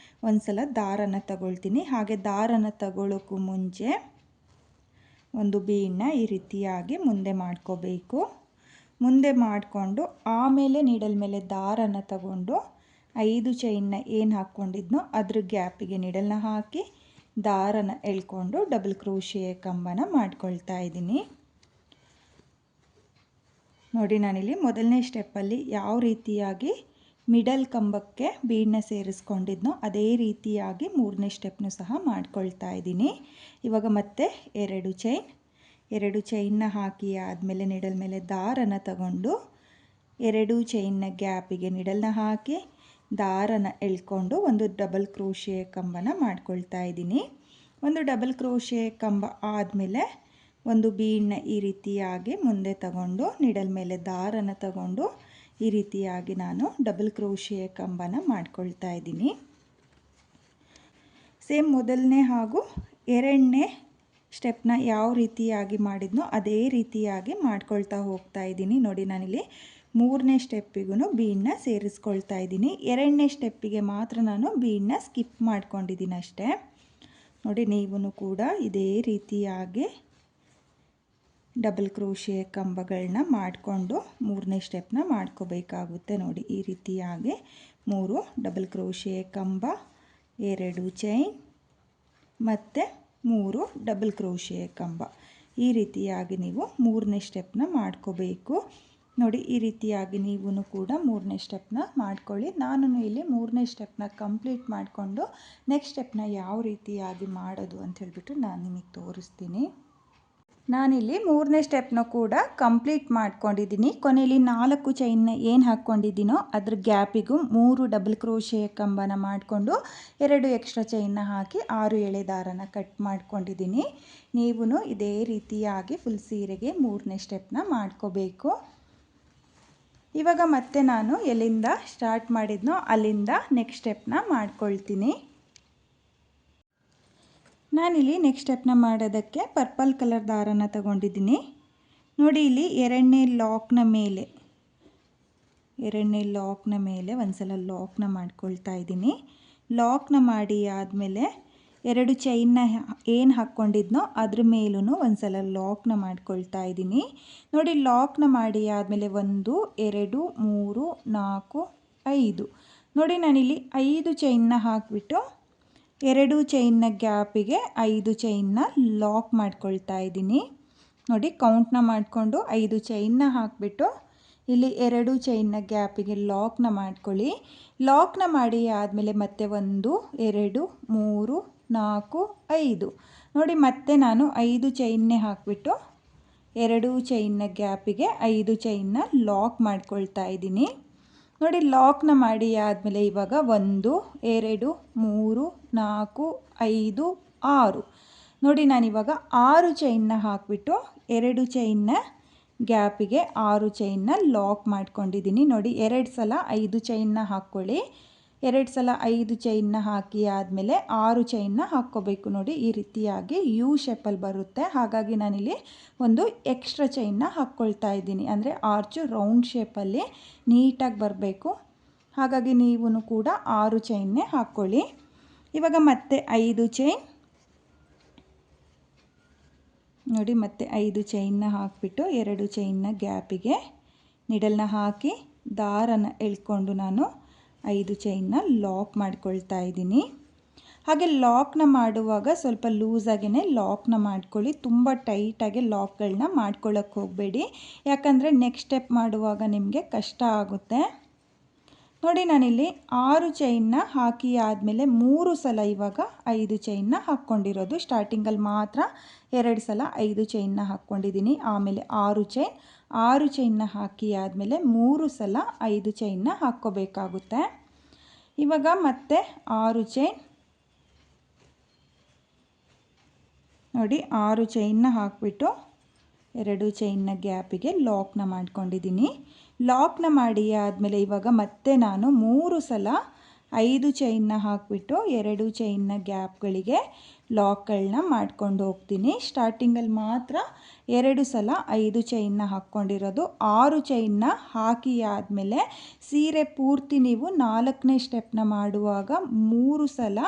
ಒಂದು ಸಲ ದಾರನ ತಗೊಳ್ತೀನಿ. ಹಾಗೆ ದಾರನ ತಗೊಳ್ಳೋಕ್ಕೂ ಮುಂಚೆ ಒಂದು ಬೀಡನ್ನ ಈ ರೀತಿಯಾಗಿ ಮುಂದೆ ಮಾಡ್ಕೋಬೇಕು. ಮುಂದೆ ಮಾಡಿಕೊಂಡು ಆಮೇಲೆ ನೀಡಲ್ ಮೇಲೆ ದಾರನ ತಗೊಂಡು 5 ಚೈನ್ನ ಏನು ಹಾಕ್ಕೊಂಡಿದ್ನೋ ಅದ್ರ ಗ್ಯಾಪಿಗೆ ನೀಡಲ್ನ ಹಾಕಿ ದಾರನ ಎಳ್ಕೊಂಡು ಡಬಲ್ ಕ್ರೋಶಿಯ ಕಂಬನ ಮಾಡ್ಕೊಳ್ತಾ ಇದ್ದೀನಿ. ನೋಡಿ, ನಾನಿಲ್ಲಿ ಮೊದಲನೇ ಸ್ಟೆಪ್ಪಲ್ಲಿ ಯಾವ ರೀತಿಯಾಗಿ ಮಿಡಲ್ ಕಂಬಕ್ಕೆ ಬೀಡನ್ನ ಸೇರಿಸ್ಕೊಂಡಿದ್ನೋ ಅದೇ ರೀತಿಯಾಗಿ 3ನೇ ಸ್ಟೆಪ್ನು ಸಹ ಮಾಡ್ಕೊಳ್ತಾ ಇದ್ದೀನಿ. ಇವಾಗ ಮತ್ತೆ 2 ಚೈನ್ನ ಹಾಕಿ ಆದಮೇಲೆ ನಿಡಲ್ ಮೇಲೆ ದಾರನ ತಗೊಂಡು 2 ಚೈನ್ನ ಗ್ಯಾಪಿಗೆ ನಿಡಲ್ನ ಹಾಕಿ ದಾರನ ಎಳ್ಕೊಂಡು ಒಂದು ಡಬಲ್ ಕ್ರೋಶಿಯ ಕಂಬನ ಮಾಡ್ಕೊಳ್ತಾ ಇದ್ದೀನಿ. ಒಂದು ಡಬಲ್ ಕ್ರೋಶಿಯ ಕಂಬ ಆದಮೇಲೆ ಒಂದು ಬೀಡನ್ನ ಈ ರೀತಿಯಾಗಿ ಮುಂದೆ ತಗೊಂಡು ನಿಡಲ್ ಮೇಲೆ ದಾರನ ತಗೊಂಡು ಈ ರೀತಿಯಾಗಿ ನಾನು ಡಬಲ್ ಕ್ರೋಶಿಯ ಕಂಬನ ಮಾಡ್ಕೊಳ್ತಾ ಇದ್ದೀನಿ. ಸೇಮ್ ಮೊದಲನೇ ಹಾಗೂ 2ನೇ ಸ್ಟೆಪ್ನ ಯಾವ ರೀತಿಯಾಗಿ ಮಾಡಿದ್ನೋ ಅದೇ ರೀತಿಯಾಗಿ ಮಾಡ್ಕೊಳ್ತಾ ಹೋಗ್ತಾ ಇದ್ದೀನಿ. ನೋಡಿ, ನಾನಿಲ್ಲಿ 3ನೇ ಸ್ಟೆಪ್ಪಿಗೂ ಬೀಡನ್ನ ಸೇರಿಸ್ಕೊಳ್ತಾ ಇದ್ದೀನಿ. 2ನೇ ಸ್ಟೆಪ್ಪಿಗೆ ಮಾತ್ರ ನಾನು ಬೀಡನ್ನ ಸ್ಕಿಪ್ ಮಾಡ್ಕೊಂಡಿದ್ದೀನಿ ಅಷ್ಟೇ. ನೋಡಿ, ನೀವು ಕೂಡ ಇದೇ ರೀತಿಯಾಗಿ ಡಬಲ್ ಕ್ರೋಶಿಯ ಕಂಬಗಳನ್ನ ಮಾಡಿಕೊಂಡು 3ನೇ ಸ್ಟೆಪ್ನ ಮಾಡ್ಕೋಬೇಕಾಗುತ್ತೆ. ನೋಡಿ, ಈ ರೀತಿಯಾಗಿ 3 ಡಬಲ್ ಕ್ರೋಶಿಯ ಕಂಬ, 2 ಚೈನ್ ಮತ್ತು 3 ಡಬಲ್ ಕ್ರೋಶಿಯ ಕಂಬ, ಈ ರೀತಿಯಾಗಿ ನೀವು 3ನೇ ಸ್ಟೆಪ್ನ ಮಾಡ್ಕೋಬೇಕು. ನೋಡಿ, ಈ ರೀತಿಯಾಗಿ ನೀವು ಕೂಡ 3ನೇ ಸ್ಟೆಪ್ನ ಮಾಡ್ಕೊಳ್ಳಿ. ನಾನು ಇಲ್ಲಿ 3ನೇ ಸ್ಟೆಪ್ನ ಕಂಪ್ಲೀಟ್ ಮಾಡಿಕೊಂಡು ನೆಕ್ಸ್ಟ್ ಸ್ಟೆಪ್ನ ಯಾವ ರೀತಿಯಾಗಿ ಮಾಡೋದು ಅಂತ ಹೇಳ್ಬಿಟ್ಟು ನಾನು ನಿಮಗೆ ತೋರಿಸ್ತೀನಿ. ನಾನಿಲ್ಲಿ 3ನೇ ಸ್ಟೆಪ್ನ ಕೂಡ ಕಂಪ್ಲೀಟ್ ಮಾಡ್ಕೊಂಡಿದ್ದೀನಿ. ಕೊನೆಯಲ್ಲಿ 4 ಚೈನ್ನ ಏನು ಹಾಕ್ಕೊಂಡಿದ್ದೀನೋ ಅದ್ರ ಗ್ಯಾಪಿಗೂ 3 ಡಬಲ್ ಕ್ರೋಶಿಯ ಕಂಬನ ಮಾಡಿಕೊಂಡು 2 ಎಕ್ಸ್ಟ್ರಾ ಚೈನ್ನ ಹಾಕಿ 6 ಎಳೆ ದಾರನ ಕಟ್ ಮಾಡ್ಕೊಂಡಿದ್ದೀನಿ. ನೀವು ಇದೇ ರೀತಿಯಾಗಿ ಫುಲ್ ಸೀರೆಗೆ 3ನೇ ಸ್ಟೆಪ್ನ ಮಾಡ್ಕೋಬೇಕು. ಇವಾಗ ಮತ್ತೆ ನಾನು ಎಲ್ಲಿಂದ ಸ್ಟಾರ್ಟ್ ಮಾಡಿದ್ನೋ ಅಲ್ಲಿಂದ ನೆಕ್ಸ್ಟ್ ಸ್ಟೆಪ್ನ ಮಾಡ್ಕೊಳ್ತೀನಿ. ನಾನಿಲ್ಲಿ ನೆಕ್ಸ್ಟ್ ಸ್ಟೆಪ್ನ ಮಾಡೋದಕ್ಕೆ ಪರ್ಪಲ್ ಕಲರ್ ದಾರನ ತಗೊಂಡಿದ್ದೀನಿ. ನೋಡಿ, ಇಲ್ಲಿ 2ನೇ ಲಾಕ್ನ ಮೇಲೆ ಒಂದು ಸಲ ಲಾಕ್ನ ಮಾಡ್ಕೊಳ್ತಾ ಇದ್ದೀನಿ. ಲಾಕ್ನ ಮಾಡಿ ಆದಮೇಲೆ 2 ಚೈನ್ನ ಏನು ಹಾಕ್ಕೊಂಡಿದ್ನೋ ಅದ್ರ ಮೇಲೂ ಒಂದು ಸಲ ಲಾಕ್ನ ಮಾಡ್ಕೊಳ್ತಾ ಇದ್ದೀನಿ. ನೋಡಿ, ಲಾಕ್ನ ಮಾಡಿ ಆದಮೇಲೆ 1 2 3 4 5 ನೋಡಿ, ನಾನಿಲ್ಲಿ 5 ಚೈನ್ನ ಹಾಕಿಬಿಟ್ಟು 2 ಚೈನ್ನ ಗ್ಯಾಪಿಗೆ 5 ಚೈನ್ನ ಲಾಕ್ ಮಾಡ್ಕೊಳ್ತಾ ಇದ್ದೀನಿ. ನೋಡಿ, ಕೌಂಟ್ನ ಮಾಡಿಕೊಂಡು 5 ಚೈನ್ನ ಹಾಕಿಬಿಟ್ಟು ಇಲ್ಲಿ 2 ಚೈನ್ನ ಗ್ಯಾಪಿಗೆ ಲಾಕ್ನ ಮಾಡ್ಕೊಳ್ಳಿ. ಲಾಕ್ನ ಮಾಡಿ ಆದಮೇಲೆ ಮತ್ತೆ 1 2 3 4 5 ನೋಡಿ, ಮತ್ತೆ ನಾನು 5 ಚೈನ್ನೇ ಹಾಕಿಬಿಟ್ಟು 2 ಚೈನ್ನ ಗ್ಯಾಪಿಗೆ 5 ಚೈನ್ನ ಲಾಕ್ ಮಾಡ್ಕೊಳ್ತಾ ಇದ್ದೀನಿ. ನೋಡಿ, ಲಾಕ್ನ ಮಾಡಿ ಆದಮೇಲೆ ಇವಾಗ 1 2 3 4 5 6 ನೋಡಿ, ನಾನಿವಾಗ 6 ಚೈನ್ನ ಹಾಕಿಬಿಟ್ಟು 2 ಚೈನ್ನ ಗ್ಯಾಪಿಗೆ 6 ಚೈನ್ನ ಲಾಕ್ ಮಾಡ್ಕೊಂಡಿದ್ದೀನಿ. ನೋಡಿ, 2 ಸಲ 5 ಚೈನ್ನ ಹಾಕ್ಕೊಳ್ಳಿ. 2 ಸಲ 5 ಚೈನ್ನ ಹಾಕಿ ಆದಮೇಲೆ 6 ಚೈನ್ನ ಹಾಕ್ಕೋಬೇಕು. ನೋಡಿ, ಈ ರೀತಿಯಾಗಿ ಯು ಶೇಪಲ್ಲಿ ಬರುತ್ತೆ. ಹಾಗಾಗಿ ನಾನಿಲ್ಲಿ ಒಂದು ಎಕ್ಸ್ಟ್ರಾ ಚೈನ್ನ ಹಾಕ್ಕೊಳ್ತಾ ಇದ್ದೀನಿ. ಅಂದರೆ ಆರ್ಚು ರೌಂಡ್ ಶೇಪಲ್ಲಿ ನೀಟಾಗಿ ಬರಬೇಕು. ಹಾಗಾಗಿ ನೀವು ಕೂಡ 6 ಚೈನ್ನೇ ಹಾಕ್ಕೊಳ್ಳಿ. ಇವಾಗ ಮತ್ತೆ 5 ಚೈನ್ ನೋಡಿ, ಮತ್ತೆ 5 ಚೈನ್ನ ಹಾಕಿಬಿಟ್ಟು 2 ಚೈನ್ನ ಗ್ಯಾಪಿಗೆ ನಿಡಲ್ನ ಹಾಕಿ ದಾರನ ಎಳ್ಕೊಂಡು ನಾನು 5 ಚೈನ್ನ ಲಾಕ್ ಮಾಡ್ಕೊಳ್ತಾ ಇದ್ದೀನಿ. ಹಾಗೆ ಲಾಕ್ನ ಮಾಡುವಾಗ ಸ್ವಲ್ಪ ಲೂಸಾಗೇ ಲಾಕ್ನ ಮಾಡ್ಕೊಳ್ಳಿ, ತುಂಬ ಟೈಟಾಗಿ ಲಾಕ್ಗಳನ್ನ ಮಾಡ್ಕೊಳ್ಳೋಕ್ಕೆ ಹೋಗಬೇಡಿ, ಯಾಕಂದರೆ ನೆಕ್ಸ್ಟ್ ಸ್ಟೆಪ್ ಮಾಡುವಾಗ ನಿಮಗೆ ಕಷ್ಟ ಆಗುತ್ತೆ. ನೋಡಿ, ನಾನಿಲ್ಲಿ 6 ಚೈನ್ನ ಹಾಕಿ ಆದಮೇಲೆ 3 ಸಲ ಇವಾಗ 5 ಚೈನ್ನ ಹಾಕ್ಕೊಂಡಿರೋದು. ಸ್ಟಾರ್ಟಿಂಗಲ್ಲಿ ಮಾತ್ರ 2 ಸಲ 5 ಚೈನ್ನ ಹಾಕ್ಕೊಂಡಿದ್ದೀನಿ, ಆಮೇಲೆ 6 ಚೈನ್ನ ಹಾಕಿ ಆದಮೇಲೆ 3 ಸಲ 5 ಚೈನ್ನ ಹಾಕ್ಕೋಬೇಕಾಗುತ್ತೆ. ಇವಾಗ ಮತ್ತೆ 6 ಚೈನ್ ನೋಡಿ, 6 ಚೈನ್ನ ಹಾಕಿಬಿಟ್ಟು 2 ಚೈನ್ನ ಗ್ಯಾಪಿಗೆ ಲಾಕ್ನ ಮಾಡ್ಕೊಂಡಿದ್ದೀನಿ. ಲಾಕ್ನ ಮಾಡಿ ಆದಮೇಲೆ ಇವಾಗ ಮತ್ತೆ ನಾನು 3 ಸಲ 5 ಚೈನ್ನ ಹಾಕಿಬಿಟ್ಟು 2 ಚೈನ್ನ ಗ್ಯಾಪ್ಗಳಿಗೆ ಲಾಕ್ಗಳನ್ನ ಮಾಡ್ಕೊಂಡು ಹೋಗ್ತೀನಿ. ಸ್ಟಾರ್ಟಿಂಗಲ್ಲಿ ಮಾತ್ರ 2 ಸಲ 5 ಚೈನ್ನ ಹಾಕ್ಕೊಂಡಿರೋದು. 6 ಚೈನ್ನ ಹಾಕಿ ಆದಮೇಲೆ ಸೀರೆ ಪೂರ್ತಿ ನೀವು 4ನೇ ಸ್ಟೆಪ್ನ ಮಾಡುವಾಗ 3 ಸಲ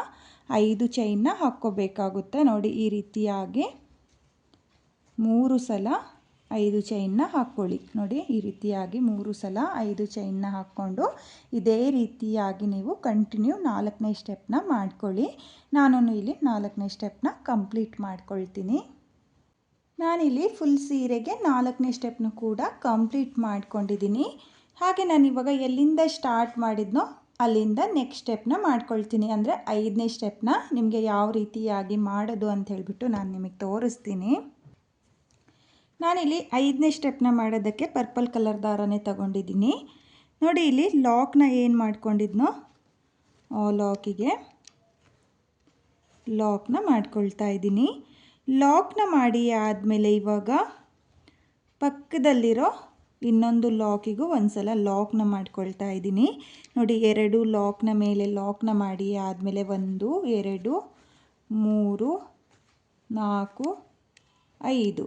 5 ಚೈನ್ನ ಹಾಕ್ಕೋಬೇಕಾಗುತ್ತೆ. ನೋಡಿ, ಈ ರೀತಿಯಾಗಿ 3 ಸಲ 5 ಚೈನ್ನ ಹಾಕ್ಕೊಳ್ಳಿ. ನೋಡಿ, ಈ ರೀತಿಯಾಗಿ 3 ಸಲ 5 ಚೈನ್ನ ಹಾಕ್ಕೊಂಡು ಇದೇ ರೀತಿಯಾಗಿ ನೀವು ಕಂಟಿನ್ಯೂ 4ನೇ ಸ್ಟೆಪ್ನ ಮಾಡ್ಕೊಳ್ಳಿ. ನಾನು ಇಲ್ಲಿ 4ನೇ ಸ್ಟೆಪ್ನ ಕಂಪ್ಲೀಟ್ ಮಾಡ್ಕೊಳ್ತೀನಿ. ನಾನಿಲ್ಲಿ ಫುಲ್ ಸೀರೆಗೆ 4ನೇ ಸ್ಟೆಪ್ನ ಕೂಡ ಕಂಪ್ಲೀಟ್ ಮಾಡ್ಕೊಂಡಿದ್ದೀನಿ. ಹಾಗೆ ನಾನಿವಾಗ ಎಲ್ಲಿಂದ ಸ್ಟಾರ್ಟ್ ಮಾಡಿದ್ನೋ ಅಲ್ಲಿಂದ ನೆಕ್ಸ್ಟ್ ಸ್ಟೆಪ್ನ ಮಾಡ್ಕೊಳ್ತೀನಿ. ಅಂದರೆ 5ನೇ ಸ್ಟೆಪ್ನ ನಿಮಗೆ ಯಾವ ರೀತಿಯಾಗಿ ಮಾಡೋದು ಅಂತ ಹೇಳಿಬಿಟ್ಟು ನಾನು ನಿಮಗೆ ತೋರಿಸ್ತೀನಿ. ನಾನಿಲ್ಲಿ 5ನೇ ಸ್ಟೆಪ್ನ ಮಾಡೋದಕ್ಕೆ ಪರ್ಪಲ್ ಕಲರ್ ದಾರನೇ ತಗೊಂಡಿದ್ದೀನಿ. ನೋಡಿ, ಇಲ್ಲಿ ಲಾಕ್ನ ಏನು ಮಾಡ್ಕೊಂಡಿದ್ನೋ ಆ ಲಾಕಿಗೆ ಲಾಕ್ನ ಮಾಡ್ಕೊಳ್ತಾ ಇದ್ದೀನಿ. ಲಾಕ್ನ ಮಾಡಿ ಆದಮೇಲೆ ಇವಾಗ ಪಕ್ಕದಲ್ಲಿರೋ ಇನ್ನೊಂದು ಲಾಕಿಗೂ ಒಂದು ಸಲ ಲಾಕ್ನ ಮಾಡ್ಕೊಳ್ತಾ ಇದ್ದೀನಿ. ನೋಡಿ, 2 ಲಾಕ್ನ ಮೇಲೆ ಲಾಕ್ನ ಮಾಡಿ ಆದಮೇಲೆ 1 2 3 4 5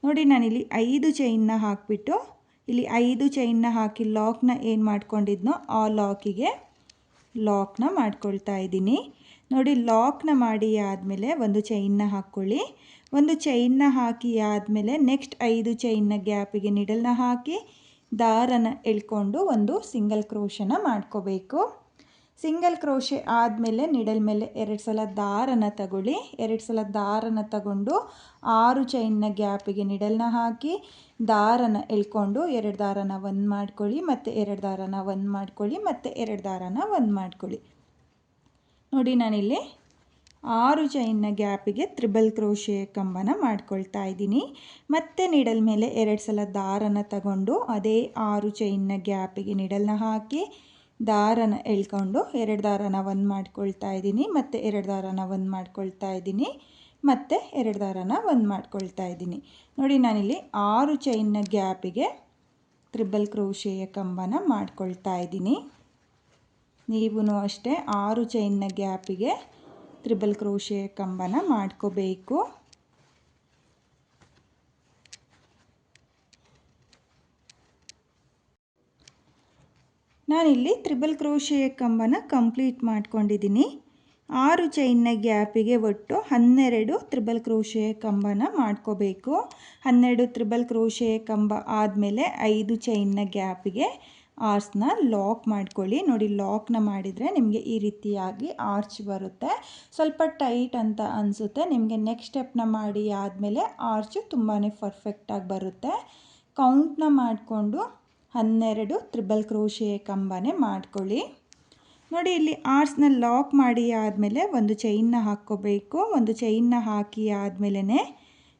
ನೋಡಿ, ನಾನಿಲ್ಲಿ 5 ಚೈನ್ನ ಹಾಕಿಬಿಟ್ಟು ಇಲ್ಲಿ 5 ಚೈನ್ನ ಹಾಕಿ ಲಾಕ್ನ ಏನು ಮಾಡ್ಕೊಂಡಿದ್ನೋ ಆ ಲಾಕಿಗೆ ಲಾಕ್ನ ಮಾಡ್ಕೊಳ್ತಾ ಇದ್ದೀನಿ. ನೋಡಿ, ಲಾಕ್ನ ಮಾಡಿ ಆದಮೇಲೆ 1 ಚೈನ್ನ ಹಾಕ್ಕೊಳ್ಳಿ. 1 ಚೈನ್ನ ಹಾಕಿ ಆದಮೇಲೆ ನೆಕ್ಸ್ಟ್ 5 ಚೈನ್ನ ಗ್ಯಾಪಿಗೆ ನಿಡಲ್ನ ಹಾಕಿ ದಾರನ ಎಳ್ಕೊಂಡು ಒಂದು ಸಿಂಗಲ್ ಕ್ರೋಶನ ಮಾಡ್ಕೋಬೇಕು. ಸಿಂಗಲ್ ಕ್ರೋಶೆ ಆದಮೇಲೆ ನಿಡಲ್ ಮೇಲೆ 2 ಸಲ ದಾರನ ತಗೊಳ್ಳಿ. 2 ಸಲ ದಾರನ ತಗೊಂಡು 6 ಚೈನ್ನ ಗ್ಯಾಪಿಗೆ ನಿಡಲ್ನ ಹಾಕಿ ದಾರನ ಎಳ್ಕೊಂಡು 2 ದಾರನ 1 ಮಾಡ್ಕೊಳ್ಳಿ, ಮತ್ತು 2 ದಾರನ 1 ಮಾಡ್ಕೊಳ್ಳಿ, ಮತ್ತು 2 ದಾರನ 1 ಮಾಡ್ಕೊಳ್ಳಿ. ನೋಡಿ, ನಾನಿಲ್ಲಿ 6 ಚೈನ್ನ ಗ್ಯಾಪಿಗೆ ತ್ರಿಬಲ್ ಕ್ರೋಶೆ ಕಂಬನ ಮಾಡ್ಕೊಳ್ತಾ ಇದ್ದೀನಿ. ಮತ್ತೆ ನಿಡಲ್ ಮೇಲೆ 2 ಸಲ ದಾರನ ತಗೊಂಡು ಅದೇ 6 ಚೈನ್ನ ಗ್ಯಾಪಿಗೆ ನಿಡಲ್ನ ಹಾಕಿ ದಾರನ ಎಳ್ಕೊಂಡು 2 ದಾರನ 1 ಮಾಡ್ಕೊಳ್ತಾ ಇದ್ದೀನಿ, ಮತ್ತು 2 ದಾರನ 1 ಮಾಡ್ಕೊಳ್ತಾ ಇದ್ದೀನಿ, ಮತ್ತು 2 ದಾರನ 1 ಮಾಡ್ಕೊಳ್ತಾ ಇದ್ದೀನಿ. ನೋಡಿ, ನಾನಿಲ್ಲಿ 6 ಚೈನ್ನ ಗ್ಯಾಪಿಗೆ ತ್ರಿಬಲ್ ಕ್ರೋಶೆಯ ಕಂಬನ ಮಾಡ್ಕೊಳ್ತಾ ಇದ್ದೀನಿ. ನೀವು ಅಷ್ಟೇ 6 ಚೈನ್ನ ಗ್ಯಾಪಿಗೆ ತ್ರಿಬಲ್ ಕ್ರೋಶೆಯ ಕಂಬನ ಮಾಡ್ಕೋಬೇಕು. ನಾನಿಲ್ಲಿ ತ್ರಿಬಲ್ ಕ್ರೋಶೆಯ ಕಂಬನ ಕಂಪ್ಲೀಟ್ ಮಾಡ್ಕೊಂಡಿದ್ದೀನಿ. 6 ಚೈನ್ನ ಗ್ಯಾಪಿಗೆ ಒಟ್ಟು 12 ತ್ರಿಬಲ್ ಕ್ರೋಶೆಯ ಕಂಬನ ಮಾಡ್ಕೋಬೇಕು. 12 ತ್ರಿಬಲ್ ಕ್ರೋಶೆಯ ಕಂಬ ಆದಮೇಲೆ 5 ಚೈನ್ನ ಗ್ಯಾಪಿಗೆ ಆರ್ಚ್ನ ಲಾಕ್ ಮಾಡ್ಕೊಳ್ಳಿ. ನೋಡಿ, ಲಾಕ್ನ ಮಾಡಿದರೆ ನಿಮಗೆ ಈ ರೀತಿಯಾಗಿ ಆರ್ಚ್ ಬರುತ್ತೆ. ಸ್ವಲ್ಪ ಟೈಟ್ ಅಂತ ಅನಿಸುತ್ತೆ ನಿಮಗೆ. ನೆಕ್ಸ್ಟ್ ಸ್ಟೆಪ್ನ ಮಾಡಿ ಆದಮೇಲೆ ಆರ್ಚು ತುಂಬಾ ಪರ್ಫೆಕ್ಟಾಗಿ ಬರುತ್ತೆ. ಕೌಂಟ್ನ ಮಾಡಿಕೊಂಡು 12 ತ್ರಿಬಲ್ ಕ್ರೋಶೆಯ ಕಂಬನೇ ಮಾಡ್ಕೊಳ್ಳಿ. ನೋಡಿ, ಇಲ್ಲಿ ಆರ್ಚ್ನ ಲಾಕ್ ಮಾಡಿ ಆದಮೇಲೆ 1 ಚೈನ್ನ ಹಾಕ್ಕೋಬೇಕು. 1 ಚೈನ್ನ ಹಾಕಿ ಆದಮೇಲೆ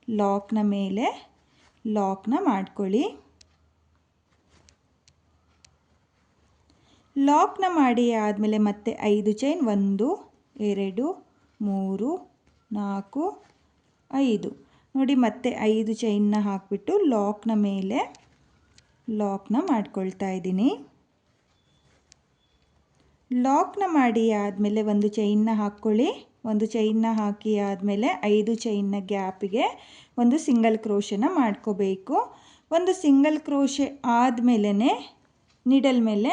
ಲಾಕ್ನ ಮೇಲೆ ಲಾಕ್ನ ಮಾಡ್ಕೊಳ್ಳಿ. ಲಾಕ್ನ ಮಾಡಿ ಆದಮೇಲೆ ಮತ್ತೆ 5 ಚೈನ್ 1 2 3 4 5 ನೋಡಿ, ಮತ್ತೆ 5 ಚೈನ್ನ ಹಾಕಿಬಿಟ್ಟು ಲಾಕ್ನ ಮೇಲೆ ಲಾಕ್ನ ಮಾಡ್ಕೊಳ್ತಾ ಇದ್ದೀನಿ. ಲಾಕ್ನ ಮಾಡಿ ಆದಮೇಲೆ 1 ಚೈನ್ನ ಹಾಕ್ಕೊಳ್ಳಿ. 1 ಚೈನ್ನ ಹಾಕಿ ಆದಮೇಲೆ 5 ಚೈನ್ನ ಗ್ಯಾಪಿಗೆ ಒಂದು ಸಿಂಗಲ್ ಕ್ರೋಶನ ಮಾಡ್ಕೋಬೇಕು. ಒಂದು ಸಿಂಗಲ್ ಕ್ರೋಶೆ ಆದಮೇಲೆ ನಿಡಲ್ ಮೇಲೆ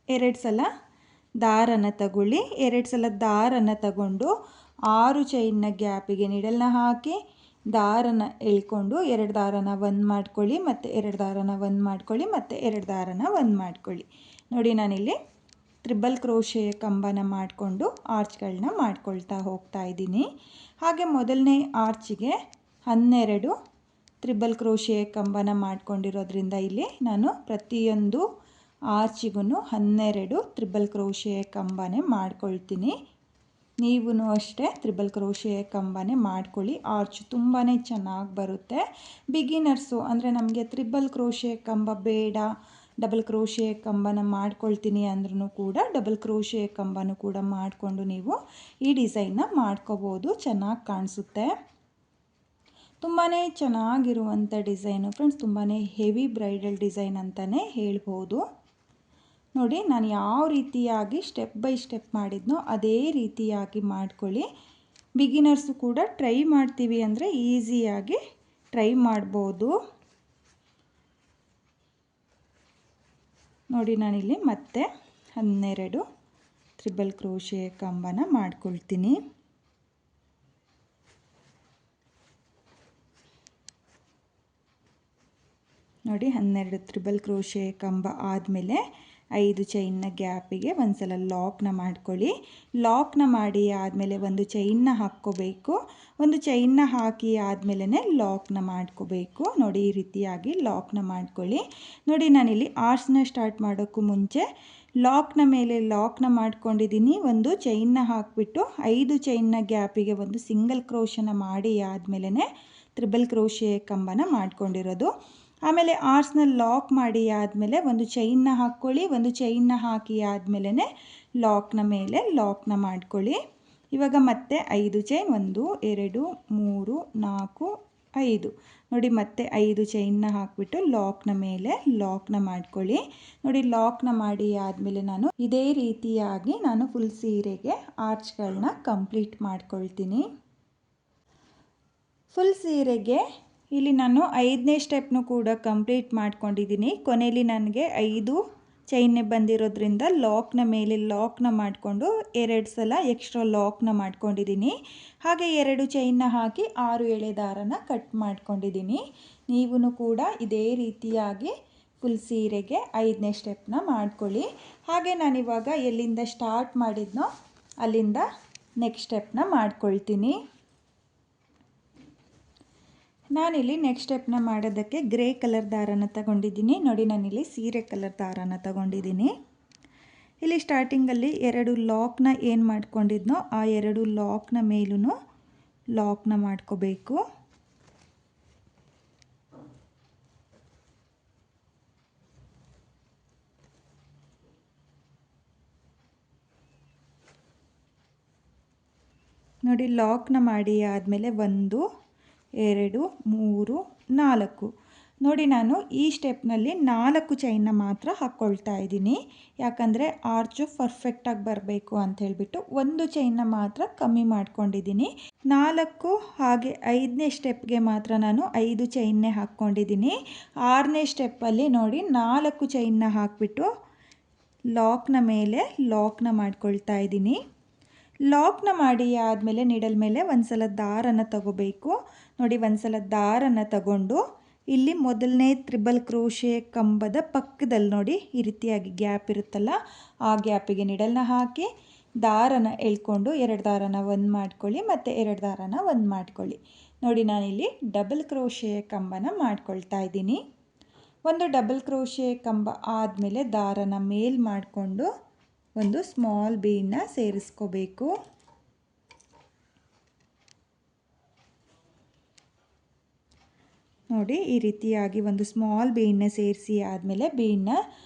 2 ಸಲ ದಾರನ ತಗೊಳ್ಳಿ. 2 ಸಲ ದಾರನ ತಗೊಂಡು 6 ಚೈನ್ನ ಗ್ಯಾಪಿಗೆ ನೀಡಲ್ನ ಹಾಕಿ ದಾರನ ಎಳ್ಕೊಂಡು 2 ದಾರನ ಒಂದು ಮಾಡ್ಕೊಳ್ಳಿ, ಮತ್ತು 2 ದಾರನ ಒಂದು ಮಾಡ್ಕೊಳ್ಳಿ, ಮತ್ತು 2 ದಾರನ ಒಂದು ಮಾಡ್ಕೊಳ್ಳಿ. ನೋಡಿ ನಾನಿಲ್ಲಿ ತ್ರಿಬಲ್ ಕ್ರೋಶೆ ಕಂಬನ ಮಾಡಿಕೊಂಡು ಆರ್ಚ್ಗಳನ್ನ ಮಾಡ್ಕೊಳ್ತಾ ಹೋಗ್ತಾ ಇದ್ದೀನಿ. ಹಾಗೆ ಮೊದಲನೇ ಆರ್ಚಿಗೆ 12 ತ್ರಿಬಲ್ ಕ್ರೋಶೆ ಕಂಬನ ಮಾಡ್ಕೊಂಡಿರೋದ್ರಿಂದ ಇಲ್ಲಿ ನಾನು ಪ್ರತಿಯೊಂದು ಆರ್ಚಿಗೂ 12 ತ್ರಿಬಲ್ ಕ್ರೋಶೆ ಕಂಬನೇ ಮಾಡ್ಕೊಳ್ತೀನಿ. ನೀವು ಅಷ್ಟೇ ತ್ರಿಬಲ್ ಕ್ರೋಶೆ ಕಂಬನೇ ಮಾಡ್ಕೊಳ್ಳಿ. ಆರ್ಚ್ ತುಂಬಾ ಚೆನ್ನಾಗಿ ಬರುತ್ತೆ. ಬಿಗಿನರ್ಸು ಅಂದರೆ ನಮಗೆ ತ್ರಿಬಲ್ ಕ್ರೋಶೆ ಕಂಬ ಬೇಡ, ಡಬಲ್ ಕ್ರೋಶೆ ಕಂಬನ ಮಾಡ್ಕೊಳ್ತೀನಿ ಅಂದ್ರೂ ಕೂಡ ಡಬಲ್ ಕ್ರೋಶೆ ಕಂಬನೂ ಕೂಡ ಮಾಡಿಕೊಂಡು ನೀವು ಈ ಡಿಸೈನ್ನ ಮಾಡ್ಕೋಬೋದು. ಚೆನ್ನಾಗಿ ಕಾಣಿಸುತ್ತೆ. ತುಂಬಾ ಚೆನ್ನಾಗಿರುವಂಥ ಡಿಸೈನು ಫ್ರೆಂಡ್ಸ್. ತುಂಬಾ ಹೆವಿ ಬ್ರೈಡಲ್ ಡಿಸೈನ್ ಅಂತಲೇ ಹೇಳ್ಬೋದು. ನೋಡಿ ನಾನು ಯಾವ ರೀತಿಯಾಗಿ ಸ್ಟೆಪ್ ಬೈ ಸ್ಟೆಪ್ ಮಾಡಿದ್ನೋ ಅದೇ ರೀತಿಯಾಗಿ ಮಾಡ್ಕೊಳ್ಳಿ. ಬಿಗಿನರ್ಸು ಕೂಡ ಟ್ರೈ ಮಾಡ್ತೀವಿ ಅಂದರೆ ಈಸಿಯಾಗಿ ಟ್ರೈ ಮಾಡ್ಬೋದು. ನೋಡಿ ನಾನಿಲ್ಲಿ ಮತ್ತೆ 12 ತ್ರಿಬಲ್ ಕ್ರೋಶೆ ಕಂಬನ ಮಾಡ್ಕೊಳ್ತೀನಿ. ನೋಡಿ 12 ತ್ರಿಬಲ್ ಕ್ರೋಶೆ ಕಂಬ ಆದಮೇಲೆ 5 ಚೈನ್ನ ಗ್ಯಾಪಿಗೆ ಒಂದು ಸಲ ಲಾಕ್ನ ಮಾಡ್ಕೊಳ್ಳಿ. ಲಾಕ್ನ ಮಾಡಿ ಆದಮೇಲೆ ಒಂದು ಚೈನ್ನ ಹಾಕ್ಕೋಬೇಕು. ಒಂದು ಚೈನ್ನ ಹಾಕಿ ಆದಮೇಲೆ ಲಾಕ್ನ ಮಾಡ್ಕೋಬೇಕು. ನೋಡಿ ಈ ರೀತಿಯಾಗಿ ಲಾಕ್ನ ಮಾಡ್ಕೊಳ್ಳಿ. ನೋಡಿ ನಾನಿಲ್ಲಿ ಆರ್ಚ್ನ ಸ್ಟಾರ್ಟ್ ಮಾಡೋಕ್ಕೂ ಮುಂಚೆ ಲಾಕ್ನ ಮೇಲೆ ಲಾಕ್ನ ಮಾಡ್ಕೊಂಡಿದ್ದೀನಿ. ಒಂದು ಚೈನ್ನ ಹಾಕಿಬಿಟ್ಟು 5 ಚೈನ್ನ ಗ್ಯಾಪಿಗೆ ಒಂದು ಸಿಂಗಲ್ ಕ್ರೋಶನ ಮಾಡಿ ಆದಮೇಲೆ ತ್ರಿಬಲ್ ಕ್ರೋಶೆ ಕಂಬನ ಮಾಡ್ಕೊಂಡಿರೋದು. ಆಮೇಲೆ ಆರ್ಚ್ನ ಲಾಕ್ ಮಾಡಿ ಆದಮೇಲೆ ಒಂದು ಚೈನ್ನ ಹಾಕ್ಕೊಳ್ಳಿ. ಒಂದು ಚೈನ್ನ ಹಾಕಿ ಆದಮೇಲೆ ಲಾಕ್ನ ಮೇಲೆ ಲಾಕ್ನ ಮಾಡ್ಕೊಳ್ಳಿ. ಇವಾಗ ಮತ್ತೆ 5 ಚೈನ್ 1 2 3 4 5 ನೋಡಿ ಮತ್ತೆ 5 ಚೈನ್ನ ಹಾಕಿಬಿಟ್ಟು ಲಾಕ್ನ ಮೇಲೆ ಲಾಕ್ನ ಮಾಡ್ಕೊಳ್ಳಿ. ನೋಡಿ ಲಾಕ್ನ ಮಾಡಿ ಆದಮೇಲೆ ನಾನು ಇದೇ ರೀತಿಯಾಗಿ ನಾನು ಫುಲ್ ಸೀರೆಗೆ ಆರ್ಚ್ಗಳನ್ನ ಕಂಪ್ಲೀಟ್ ಮಾಡ್ಕೊಳ್ತೀನಿ. ಫುಲ್ ಸೀರೆಗೆ ಇಲ್ಲಿ ನಾನು 5ನೇ ಸ್ಟೆಪ್ನು ಕೂಡ ಕಂಪ್ಲೀಟ್ ಮಾಡ್ಕೊಂಡಿದ್ದೀನಿ. ಕೊನೆಯಲ್ಲಿ ನನಗೆ 5 ಚೈನ್ನೇ ಬಂದಿರೋದ್ರಿಂದ ಲಾಕ್ನ ಮೇಲೆ ಲಾಕ್ನ ಮಾಡಿಕೊಂಡು 2 ಸಲ ಎಕ್ಸ್ಟ್ರಾ ಲಾಕ್ನ ಮಾಡ್ಕೊಂಡಿದ್ದೀನಿ. ಹಾಗೆ 2 ಚೈನ್ನ ಹಾಕಿ 6 ಎಳೆ ದಾರನ ಕಟ್ ಮಾಡ್ಕೊಂಡಿದ್ದೀನಿ. ನೀವು ಕೂಡ ಇದೇ ರೀತಿಯಾಗಿ ಫುಲ್ ಸೀರೆಗೆ 5ನೇ ಸ್ಟೆಪ್ನ ಮಾಡ್ಕೊಳ್ಳಿ. ಹಾಗೆ ನಾನಿವಾಗ ಎಲ್ಲಿಂದ ಸ್ಟಾರ್ಟ್ ಮಾಡಿದ್ನೋ ಅಲ್ಲಿಂದ ನೆಕ್ಸ್ಟ್ ಸ್ಟೆಪ್ನ ಮಾಡ್ಕೊಳ್ತೀನಿ. ನಾನಿಲ್ಲಿ ನೆಕ್ಸ್ಟ್ ಸ್ಟೆಪ್ನ ಮಾಡೋದಕ್ಕೆ ಗ್ರೇ ಕಲರ್ ದಾರನ ತಗೊಂಡಿದ್ದೀನಿ. ನೋಡಿ ನಾನಿಲ್ಲಿ ಸೀರೆ ಕಲರ್ ದಾರನ ತಗೊಂಡಿದ್ದೀನಿ. ಇಲ್ಲಿ ಸ್ಟಾರ್ಟಿಂಗಲ್ಲಿ 2 ಲಾಕ್ನ ಏನು ಮಾಡ್ಕೊಂಡಿದ್ನೋ ಆ 2 ಲಾಕ್ನ ಮೇಲೂ ಲಾಕ್ನ ಮಾಡ್ಕೋಬೇಕು. ನೋಡಿ ಲಾಕ್ನ ಮಾಡಿ ಆದಮೇಲೆ 1 2 3 4 ನೋಡಿ ನಾನು ಈ ಸ್ಟೆಪ್ನಲ್ಲಿ 4 ಚೈನ್ನ ಮಾತ್ರ ಹಾಕ್ಕೊಳ್ತಾ ಇದ್ದೀನಿ. ಯಾಕಂದರೆ ಆರ್ಚು ಪರ್ಫೆಕ್ಟಾಗಿ ಬರಬೇಕು ಅಂತ ಹೇಳಿಬಿಟ್ಟು ಒಂದು ಚೈನ್ನ ಮಾತ್ರ ಕಮ್ಮಿ ಮಾಡ್ಕೊಂಡಿದ್ದೀನಿ. 4 ಹಾಗೆ 5ನೇ ಸ್ಟೆಪ್ಗೆ ಮಾತ್ರ ನಾನು 5 ಚೈನ್ನೇ ಹಾಕ್ಕೊಂಡಿದ್ದೀನಿ. 6ನೇ ಸ್ಟೆಪ್ಪಲ್ಲಿ ನೋಡಿ 4 ಚೈನ್ನ ಹಾಕಿಬಿಟ್ಟು ಲಾಕ್ನ ಮೇಲೆ ಲಾಕ್ನ ಮಾಡ್ಕೊಳ್ತಾ ಇದ್ದೀನಿ. ಲಾಕ್ನ ಮಾಡಿ ಆದಮೇಲೆ ನೀಡಲ್ ಮೇಲೆ ಒಂದು ಸಲ ದಾರನ ತಗೋಬೇಕು. ನೋಡಿ ಒಂದು ಸಲ ದಾರನ ತಗೊಂಡು ಇಲ್ಲಿ ಮೊದಲನೇ ತ್ರಿಬಲ್ ಕ್ರೋಶೆ ಕಂಬದ ಪಕ್ಕದಲ್ಲಿ ನೋಡಿ ಈ ರೀತಿಯಾಗಿ ಗ್ಯಾಪ್ ಇರುತ್ತಲ್ಲ ಆ ಗ್ಯಾಪಿಗೆ ನೀಡಲ್ನ ಹಾಕಿ ದಾರನ ಎಳ್ಕೊಂಡು 2 ದಾರನ ಒಂದು ಮಾಡ್ಕೊಳ್ಳಿ, ಮತ್ತು 2 ದಾರನ ಒಂದು ಮಾಡ್ಕೊಳ್ಳಿ. ನೋಡಿ ನಾನಿಲ್ಲಿ ಡಬಲ್ ಕ್ರೋಶೆ ಕಂಬನ ಮಾಡ್ಕೊಳ್ತಾ ಇದ್ದೀನಿ. ಒಂದು ಡಬಲ್ ಕ್ರೋಶೆ ಕಂಬ ಆದಮೇಲೆ ದಾರನ ಮೇಲ್ ಮಾಡಿಕೊಂಡು ಒಂದು ಸ್ಮಾಲ್ ಬೀನ್ನ ಸೇರಿಸ್ಕೋಬೇಕು. ನೋಡಿ ಈ ರೀತಿಯಾಗಿ ಒಂದು ಸ್ಮಾಲ್ ಬೀನ್ನ ಸೇರಿಸಿ ಆದಮೇಲೆ ಬೀನ್ನ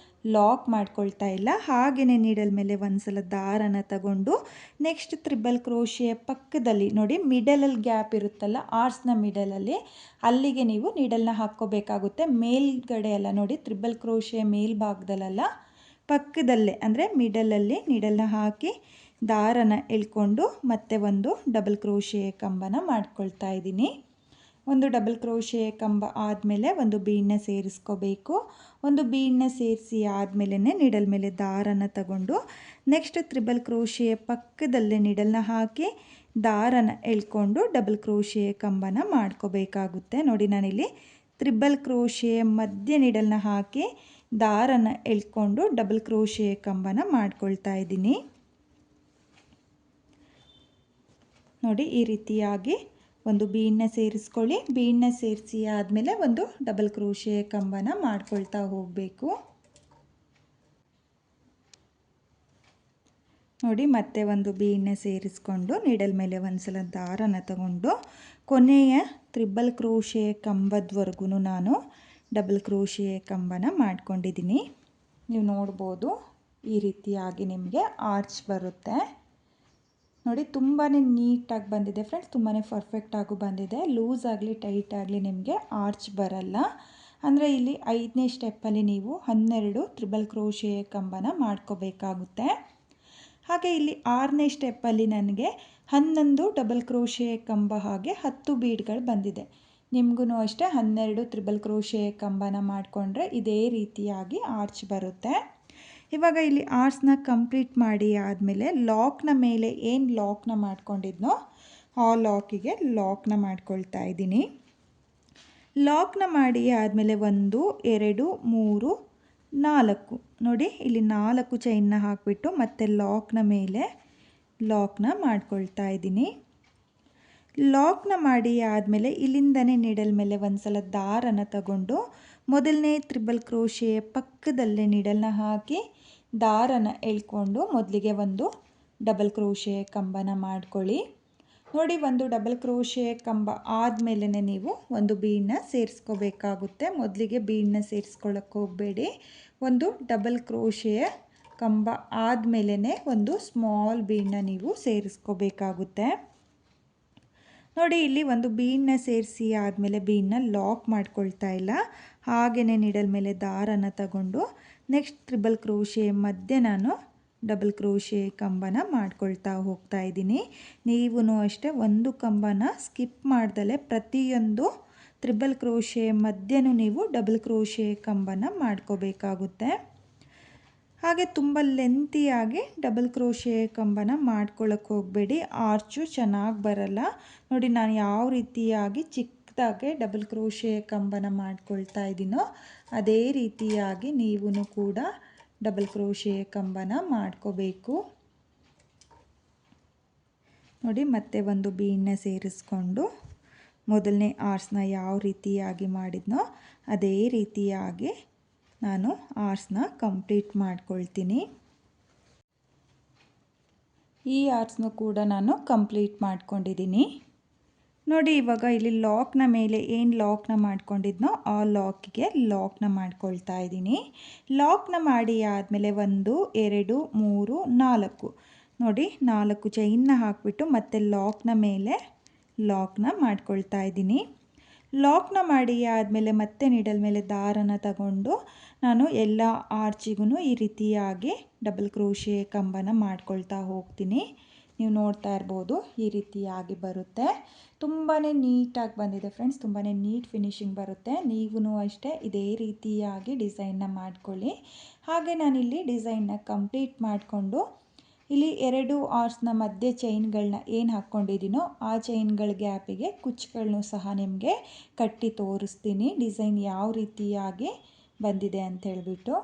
ಲಾಕ್ ಮಾಡ್ಕೊಳ್ತಾ ಇಲ್ಲ, ಹಾಗೆಯೇ ನೀಡಲ್ ಮೇಲೆ ಒಂದು ಸಲ ದಾರನ ತಗೊಂಡು ನೆಕ್ಸ್ಟ್ ತ್ರಿಬಲ್ ಕ್ರೋಶೆಯ ಪಕ್ಕದಲ್ಲಿ ನೋಡಿ ಮಿಡಲಲ್ಲಿ ಗ್ಯಾಪ್ ಇರುತ್ತಲ್ಲ ಆರ್ಚ್ನ ಮಿಡಲಲ್ಲಿ ಅಲ್ಲಿಗೆ ನೀವು ನೀಡಲ್ನ ಹಾಕ್ಕೋಬೇಕಾಗುತ್ತೆ. ಮೇಲ್ಗಡೆ ಎಲ್ಲ ನೋಡಿ ತ್ರಿಬಲ್ ಕ್ರೋಶೆಯ ಮೇಲ್ಭಾಗದಲ್ಲ ಪಕ್ಕದಲ್ಲೇ ಅಂದರೆ ಮಿಡಲಲ್ಲಿ ನೀಡಲ್ನ ಹಾಕಿ ದಾರನ ಎಳ್ಕೊಂಡು ಮತ್ತೆ ಒಂದು ಡಬಲ್ ಕ್ರೋಶೆ ಕಂಬನ ಮಾಡ್ಕೊಳ್ತಾ ಇದ್ದೀನಿ. ಒಂದು ಡಬಲ್ ಕ್ರೋಶೆ ಕಂಬ ಆದಮೇಲೆ ಒಂದು ಬೀಡನ್ನ ಸೇರಿಸ್ಕೋಬೇಕು. ಒಂದು ಬೀಡನ್ನ ಸೇರಿಸಿ ಆದಮೇಲೆ ನೀಡಲ್ ಮೇಲೆ ದಾರನ ತಗೊಂಡು ನೆಕ್ಸ್ಟ್ ತ್ರಿಬಲ್ ಕ್ರೋಶೆಯ ಪಕ್ಕದಲ್ಲೇ ನೀಡಲ್ನ ಹಾಕಿ ದಾರನ ಎಳ್ಕೊಂಡು ಡಬಲ್ ಕ್ರೋಶೆಯ ಕಂಬನ ಮಾಡ್ಕೋಬೇಕಾಗುತ್ತೆ. ನೋಡಿ ನಾನಿಲ್ಲಿ ತ್ರಿಬಲ್ ಕ್ರೋಶೆಯ ಮಧ್ಯೆ ನೀಡಲ್ನ ಹಾಕಿ ದಾರನ ಎಳ್ಕೊಂಡು ಡಬಲ್ ಕ್ರೋಶೆಯ ಕಂಬನ ಮಾಡ್ಕೊಳ್ತಾ ಇದ್ದೀನಿ. ನೋಡಿ ಈ ರೀತಿಯಾಗಿ ಒಂದು ಬೀಡನ್ನ ಸೇರಿಸ್ಕೊಳ್ಳಿ. ಬೀಡನ್ನ ಸೇರಿಸಿ ಆದಮೇಲೆ ಒಂದು ಡಬಲ್ ಕ್ರೋಶೆ ಕಂಬನ ಮಾಡ್ಕೊಳ್ತಾ ಹೋಗಬೇಕು. ನೋಡಿ ಮತ್ತೆ ಒಂದು ಬೀಡನ್ನ ಸೇರಿಸ್ಕೊಂಡು ನೀಡಲ್ ಮೇಲೆ ಒಂದ್ಸಲ ದಾರನ ತಗೊಂಡು ಕೊನೆಯ ತ್ರಿಬಲ್ ಕ್ರೋಶೆ ಕಂಬದವರೆಗೂ ನಾನು ಡಬಲ್ ಕ್ರೋಶೆ ಕಂಬನ ಮಾಡ್ಕೊಂಡಿದ್ದೀನಿ. ನೀವು ನೋಡ್ಬೋದು ಈ ರೀತಿಯಾಗಿ ನಿಮಗೆ ಆರ್ಚ್ ಬರುತ್ತೆ. ನೋಡಿ ತುಂಬಾ ನೀಟಾಗಿ ಬಂದಿದೆ ಫ್ರೆಂಡ್ಸ್, ತುಂಬಾ ಪರ್ಫೆಕ್ಟಾಗೂ ಬಂದಿದೆ. ಲೂಸ್ ಆಗಲಿ ಟೈಟ್ ಆಗಲಿ ನಿಮಗೆ ಆರ್ಚ್ ಬರಲ್ಲ. ಅಂದರೆ ಇಲ್ಲಿ 5ನೇ ಸ್ಟೆಪ್ಪಲ್ಲಿ ನೀವು 12 ತ್ರಿಬಲ್ ಕ್ರೋಶೆ ಕಂಬನ ಮಾಡ್ಕೋಬೇಕಾಗುತ್ತೆ. ಹಾಗೆ ಇಲ್ಲಿ 6ನೇ ಸ್ಟೆಪ್ಪಲ್ಲಿ ನನಗೆ 11 ಡಬಲ್ ಕ್ರೋಶೆ ಕಂಬ ಹಾಗೆ 10 ಬೀಡ್ಗಳು ಬಂದಿದೆ. ನಿಮಗೂ ಅಷ್ಟೇ 12 ತ್ರಿಬಲ್ ಕ್ರೋಶೆ ಕಂಬನ ಮಾಡಿಕೊಂಡ್ರೆ ಇದೇ ರೀತಿಯಾಗಿ ಆರ್ಚ್ ಬರುತ್ತೆ. ಇವಾಗ ಇಲ್ಲಿ ಆರ್ಚ್ನ ಕಂಪ್ಲೀಟ್ ಮಾಡಿ ಆದಮೇಲೆ ಲಾಕ್ನ ಮೇಲೆ ಏನು ಲಾಕ್ನ ಮಾಡ್ಕೊಂಡಿದ್ನೋ ಆ ಲಾಕಿಗೆ ಲಾಕ್ನ ಮಾಡ್ಕೊಳ್ತಾ ಇದ್ದೀನಿ. ಲಾಕ್ನ ಮಾಡಿ ಆದಮೇಲೆ 1 2 3 4 ನೋಡಿ ಇಲ್ಲಿ 4 ಚೈನ್ನ ಹಾಕಿಬಿಟ್ಟು ಮತ್ತೆ ಲಾಕ್ನ ಮೇಲೆ ಲಾಕ್ನ ಮಾಡ್ಕೊಳ್ತಾ ಇದ್ದೀನಿ. ಲಾಕ್ನ ಮಾಡಿ ಆದಮೇಲೆ ಇಲ್ಲಿಂದನೇ ನೀಡಲ್ ಮೇಲೆ ಒಂದ್ಸಲ ದಾರನ ತಗೊಂಡು ಮೊದಲನೇ ತ್ರಿಬಲ್ ಕ್ರೋಶೆಯ ಪಕ್ಕದಲ್ಲೇ ನೀಡಲ್ನ ಹಾಕಿ ದಾರನ ಎಳ್ಕೊಂಡು ಮೊದಲಿಗೆ ಒಂದು ಡಬಲ್ ಕ್ರೋಶೆ ಕಂಬನ ಮಾಡ್ಕೊಳ್ಳಿ. ನೋಡಿ ಒಂದು ಡಬಲ್ ಕ್ರೋಶೆ ಕಂಬ ಆದಮೇಲೆ ನೀವು ಒಂದು ಬೀಡನ್ನ ಸೇರಿಸ್ಕೋಬೇಕಾಗುತ್ತೆ. ಮೊದಲಿಗೆ ಬೀಡನ್ನ ಸೇರಿಸ್ಕೊಳ್ಳೋಕ್ಕೆ ಹೋಗಬೇಡಿ. ಒಂದು ಡಬಲ್ ಕ್ರೋಶೆಯ ಕಂಬ ಆದಮೇಲೆ ಒಂದು ಸ್ಮಾಲ್ ಬೀಡನ್ನ ನೀವು ಸೇರಿಸ್ಕೋಬೇಕಾಗುತ್ತೆ. ನೋಡಿ ಇಲ್ಲಿ ಒಂದು ಬೀಡನ್ನ ಸೇರಿಸಿ ಆದಮೇಲೆ ಬೀಡನ್ನ ಲಾಕ್ ಮಾಡ್ಕೊಳ್ತಾ ಇಲ್ಲ, ಹಾಗೆಯೇ ನೀಡಲ್ ಮೇಲೆ ದಾರನ ತಗೊಂಡು ನೆಕ್ಸ್ಟ್ ತ್ರಿಬಲ್ ಕ್ರೋಶೆ ಮಧ್ಯೆ ನಾನು ಡಬಲ್ ಕ್ರೋಶೆ ಕಂಬನ ಮಾಡ್ಕೊಳ್ತಾ ಹೋಗ್ತಾ ಇದ್ದೀನಿ. ನೀವು ಅಷ್ಟೇ ಒಂದು ಕಂಬನ ಸ್ಕಿಪ್ ಮಾಡ್ದಲೆ ಪ್ರತಿಯೊಂದು ತ್ರಿಬಲ್ ಕ್ರೋಶೆ ಮಧ್ಯೆನೂ ನೀವು ಡಬಲ್ ಕ್ರೋಶೆ ಕಂಬನ ಮಾಡ್ಕೋಬೇಕಾಗುತ್ತೆ. ಹಾಗೆ ತುಂಬ ಲೆಂತಿಯಾಗಿ ಡಬಲ್ ಕ್ರೋಶೆ ಕಂಬನ ಮಾಡ್ಕೊಳ್ಳೋಕೆ ಹೋಗಬೇಡಿ, ಆರ್ಚು ಚೆನ್ನಾಗಿ ಬರಲ್ಲ. ನೋಡಿ ನಾನು ಯಾವ ರೀತಿಯಾಗಿ ಚಿಕ್ಕದಾಗೆ ಡಬಲ್ ಕ್ರೋಶೆ ಕಂಬನ ಮಾಡ್ಕೊಳ್ತಾ ಇದ್ದೀನೋ ಅದೇ ರೀತಿಯಾಗಿ ನೀವು ಕೂಡ ಡಬಲ್ ಕ್ರೋಶೆ ಕಂಬನ ಮಾಡ್ಕೋಬೇಕು. ನೋಡಿ ಮತ್ತೆ ಒಂದು ಬೀಡನ್ನ ಸೇರಿಸ್ಕೊಂಡು ಮೊದಲನೇ ಆರ್ಚ್ನ ಯಾವ ರೀತಿಯಾಗಿ ಮಾಡಿದ್ನೋ ಅದೇ ರೀತಿಯಾಗಿ ನಾನು ಆರ್ಚ್ನ ಕಂಪ್ಲೀಟ್ ಮಾಡ್ಕೊಳ್ತೀನಿ. ಈ ಆರ್ಚ್ನ ಕೂಡ ನಾನು ಕಂಪ್ಲೀಟ್ ಮಾಡ್ಕೊಂಡಿದ್ದೀನಿ. ನೋಡಿ ಇವಾಗ ಇಲ್ಲಿ ಲಾಕ್ನ ಮೇಲೆ ಏನು ಲಾಕ್ನ ಮಾಡ್ಕೊಂಡಿದ್ನೋ ಆ ಲಾಕಿಗೆ ಲಾಕ್ನ ಮಾಡ್ಕೊಳ್ತಾ ಇದ್ದೀನಿ. ಲಾಕ್ನ ಮಾಡಿ ಆದಮೇಲೆ 1 2 3 4 ನೋಡಿ 4 ಚೈನ್ನ ಹಾಕಿಬಿಟ್ಟು ಮತ್ತೆ ಲಾಕ್ನ ಮೇಲೆ ಲಾಕ್ನ ಮಾಡ್ಕೊಳ್ತಾ ಇದ್ದೀನಿ. ಲಾಕ್ನ ಮಾಡಿ ಆದಮೇಲೆ ಮತ್ತೆ ನೀಡಲ್ ಮೇಲೆ ದಾರನ ತಗೊಂಡು ನಾನು ಎಲ್ಲ ಆರ್ಚಿಗೂ ಈ ರೀತಿಯಾಗಿ ಡಬಲ್ ಕ್ರೋಶೆ ಕಂಬನ ಮಾಡ್ಕೊಳ್ತಾ ಹೋಗ್ತೀನಿ. ನೀವು ನೋಡ್ತಾ ಇರ್ಬೋದು ಈ ರೀತಿಯಾಗಿ ಬರುತ್ತೆ. ತುಂಬಾ ನೀಟಾಗಿ ಬಂದಿದೆ ಫ್ರೆಂಡ್ಸ್, ತುಂಬಾ ನೀಟ್ ಫಿನಿಶಿಂಗ್ ಬರುತ್ತೆ. ನೀವು ಅಷ್ಟೇ ಇದೇ ರೀತಿಯಾಗಿ ಡಿಸೈನ್ನ ಮಾಡ್ಕೊಳ್ಳಿ. ಹಾಗೆ ನಾನಿಲ್ಲಿ ಡಿಸೈನ್ನ ಕಂಪ್ಲೀಟ್ ಮಾಡಿಕೊಂಡು ಇಲ್ಲಿ 2 ಆರ್ಚ್ನ ಮಧ್ಯೆ ಚೈನ್ಗಳನ್ನ ಏನು ಹಾಕ್ಕೊಂಡಿದ್ದೀನೋ ಆ ಚೈನ್ಗಳ ಗ್ಯಾಪಿಗೆ ಕುಚ್ಚುಗಳನ್ನೂ ಸಹ ನಿಮಗೆ ಕಟ್ಟಿ ತೋರಿಸ್ತೀನಿ ಡಿಸೈನ್ ಯಾವ ರೀತಿಯಾಗಿ ಬಂದಿದೆ ಅಂತ ಹೇಳಿಬಿಟ್ಟು.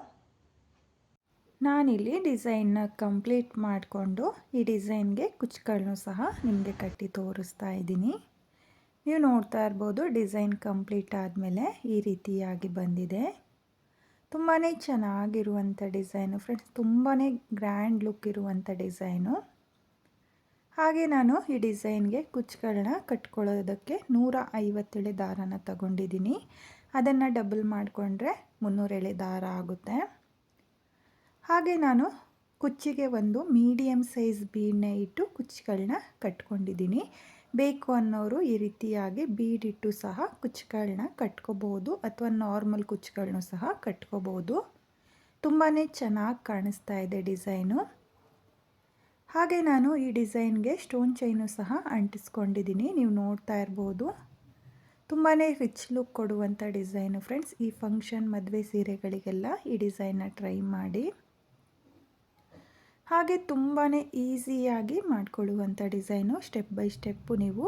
ನಾನಿಲ್ಲಿ ಡಿಸೈನ್ನ ಕಂಪ್ಲೀಟ್ ಮಾಡಿಕೊಂಡು ಈ ಡಿಸೈನ್ಗೆ ಕುಚ್ಚುಗಳನ್ನೂ ಸಹ ನಿಮಗೆ ಕಟ್ಟಿ ತೋರಿಸ್ತಾ ಇದ್ದೀನಿ. ನೀವು ನೋಡ್ತಾ ಇರ್ಬೋದು ಡಿಸೈನ್ ಕಂಪ್ಲೀಟ್ ಆದಮೇಲೆ ಈ ರೀತಿಯಾಗಿ ಬಂದಿದೆ. ತುಂಬಾ ಚೆನ್ನಾಗಿರುವಂಥ ಡಿಸೈನು ಫ್ರೆಂಡ್ಸ್, ತುಂಬಾ ಗ್ರ್ಯಾಂಡ್ ಲುಕ್ ಇರುವಂಥ ಡಿಸೈನು. ಹಾಗೆ ನಾನು ಈ ಡಿಸೈನ್ಗೆ ಕುಚ್ಚುಗಳನ್ನ ಕಟ್ಕೊಳ್ಳೋದಕ್ಕೆ 150 ಎಳೆ ದಾರನ ತಗೊಂಡಿದ್ದೀನಿ. ಅದನ್ನು ಡಬಲ್ ಮಾಡಿಕೊಂಡ್ರೆ 300 ಎಳೆ ದಾರ ಆಗುತ್ತೆ. ಹಾಗೆ ನಾನು ಕುಚ್ಚಿಗೆ ಒಂದು ಮೀಡಿಯಮ್ ಸೈಜ್ ಬೀಡನ್ನ ಇಟ್ಟು ಕುಚ್ಚುಗಳನ್ನ ಕಟ್ಕೊಂಡಿದ್ದೀನಿ. ಬೇಕು ಅನ್ನೋರು ಈ ರೀತಿಯಾಗಿ ಬೀಡಿಟ್ಟು ಸಹ ಕುಚ್ಚುಗಳನ್ನ ಕಟ್ಕೋಬೋದು ಅಥವಾ ನಾರ್ಮಲ್ ಕುಚ್ಚುಗಳನ್ನೂ ಸಹ ಕಟ್ಕೋಬೋದು. ತುಂಬಾ ಚೆನ್ನಾಗಿ ಕಾಣಿಸ್ತಾ ಇದೆ ಡಿಸೈನು. ಹಾಗೆ ನಾನು ಈ ಡಿಸೈನ್ಗೆ ಸ್ಟೋನ್ ಚೈನು ಸಹ ಅಂಟಿಸ್ಕೊಂಡಿದ್ದೀನಿ. ನೀವು ನೋಡ್ತಾ ಇರ್ಬೋದು ತುಂಬಾ ರಿಚ್ ಲುಕ್ ಕೊಡುವಂಥ ಡಿಸೈನು ಫ್ರೆಂಡ್ಸ್. ಈ ಫಂಕ್ಷನ್ ಮದುವೆ ಸೀರೆಗಳಿಗೆಲ್ಲ ಈ ಡಿಸೈನ್ನ ಟ್ರೈ ಮಾಡಿ. ಹಾಗೆ ತುಂಬಾ ಈಸಿಯಾಗಿ ಮಾಡಿಕೊಳ್ಳುವಂಥ ಡಿಸೈನು. ಸ್ಟೆಪ್ ಬೈ ಸ್ಟೆಪ್ಪು ನೀವು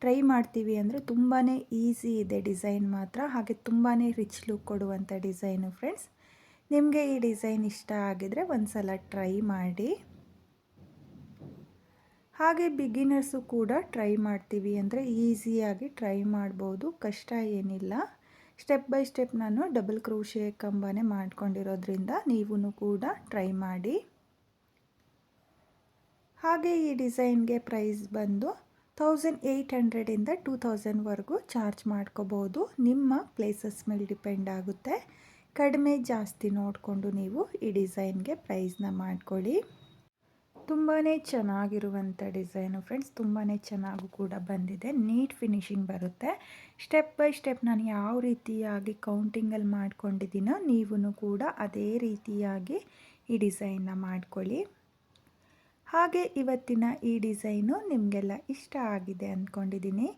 ಟ್ರೈ ಮಾಡ್ತೀವಿ ಅಂದರೆ ತುಂಬಾ ಈಸಿ ಇದೆ ಡಿಸೈನ್ ಮಾತ್ರ. ಹಾಗೆ ತುಂಬಾ ರಿಚ್ ಲುಕ್ ಕೊಡುವಂಥ ಡಿಸೈನು ಫ್ರೆಂಡ್ಸ್. ನಿಮಗೆ ಈ ಡಿಸೈನ್ ಇಷ್ಟ ಆಗಿದರೆ ಒಂದು ಸಲ ಟ್ರೈ ಮಾಡಿ. ಹಾಗೆ ಬಿಗಿನರ್ಸು ಕೂಡ ಟ್ರೈ ಮಾಡ್ತೀವಿ ಅಂದರೆ ಈಸಿಯಾಗಿ ಟ್ರೈ ಮಾಡ್ಬೋದು, ಕಷ್ಟ ಏನಿಲ್ಲ. ಸ್ಟೆಪ್ ಬೈ ಸ್ಟೆಪ್ ನಾನು ಡಬಲ್ ಕ್ರೋಶೆ ಕಂಬನೇ ಮಾಡ್ಕೊಂಡಿರೋದ್ರಿಂದ ನೀವೂ ಕೂಡ ಟ್ರೈ ಮಾಡಿ. ಹಾಗೆ ಈ ಡಿಸೈನ್ಗೆ ಪ್ರೈಸ್ ಬಂದು 1800ಇಂದ 2000ವರೆಗೂ ಚಾರ್ಜ್ ಮಾಡ್ಕೋಬೋದು. ನಿಮ್ಮ ಪ್ಲೇಸಸ್ ಮೇಲೆ ಡಿಪೆಂಡ್ ಆಗುತ್ತೆ. ಕಡಿಮೆ ಜಾಸ್ತಿ ನೋಡಿಕೊಂಡು ನೀವು ಈ ಡಿಸೈನ್ಗೆ ಪ್ರೈಸ್ನ ಮಾಡ್ಕೊಳ್ಳಿ. ತುಂಬಾ ಚೆನ್ನಾಗಿರುವಂಥ ಡಿಸೈನು ಫ್ರೆಂಡ್ಸ್. ತುಂಬಾ ಚೆನ್ನಾಗೂ ಕೂಡ ಬಂದಿದೆ. ನೀಟ್ ಫಿನಿಶಿಂಗ್ ಬರುತ್ತೆ. ಸ್ಟೆಪ್ ಬೈ ಸ್ಟೆಪ್ ನಾನು ಯಾವ ರೀತಿಯಾಗಿ ಕೌಂಟಿಂಗಲ್ಲಿ ಮಾಡ್ಕೊಂಡಿದ್ದೀನೋ ನೀವೂ ಕೂಡ ಅದೇ ರೀತಿಯಾಗಿ ಈ ಡಿಸೈನ್ನ ಮಾಡ್ಕೊಳ್ಳಿ. ಹಾಗೆ ಇವತ್ತಿನ ಈ ಡಿಸೈನು ನಿಮಗೆಲ್ಲ ಇಷ್ಟ ಆಗಿದೆ ಅಂದ್ಕೊಂಡಿದ್ದೀನಿ.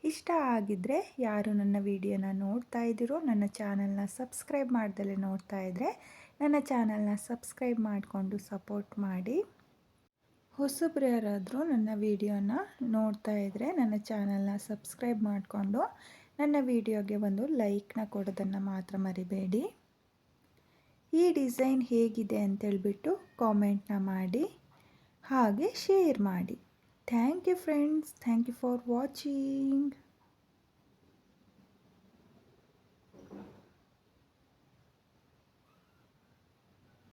ಇಷ್ಟ ಆಗಿದ್ದರೆ ಯಾರು ನನ್ನ ವಿಡಿಯೋನ ನೋಡ್ತಾ ಇದ್ದೀರೋ, ನನ್ನ ಚಾನಲ್ನ ಸಬ್ಸ್ಕ್ರೈಬ್ ಮಾಡ್ದಲೇ ನೋಡ್ತಾ ಇದ್ದರೆ ನನ್ನ ಚಾನಲ್ನ ಸಬ್ಸ್ಕ್ರೈಬ್ ಮಾಡಿಕೊಂಡು ಸಪೋರ್ಟ್ ಮಾಡಿ. ಹೊಸಬ್ರು ಯಾರಾದರೂ ನನ್ನ ವಿಡಿಯೋನ ನೋಡ್ತಾ ಇದ್ದರೆ ನನ್ನ ಚಾನಲ್ನ ಸಬ್ಸ್ಕ್ರೈಬ್ ಮಾಡಿಕೊಂಡು ನನ್ನ ವಿಡಿಯೋಗೆ ಒಂದು ಲೈಕ್ನ ಕೊಡೋದನ್ನು ಮಾತ್ರ ಮರಿಬೇಡಿ. ಈ ಡಿಸೈನ್ ಹೇಗಿದೆ ಅಂತೇಳ್ಬಿಟ್ಟು ಕಾಮೆಂಟ್ನ ಮಾಡಿ, ಹಾಗೆ ಶೇರ್ ಮಾಡಿ. Thank you friends. Thank you for watching.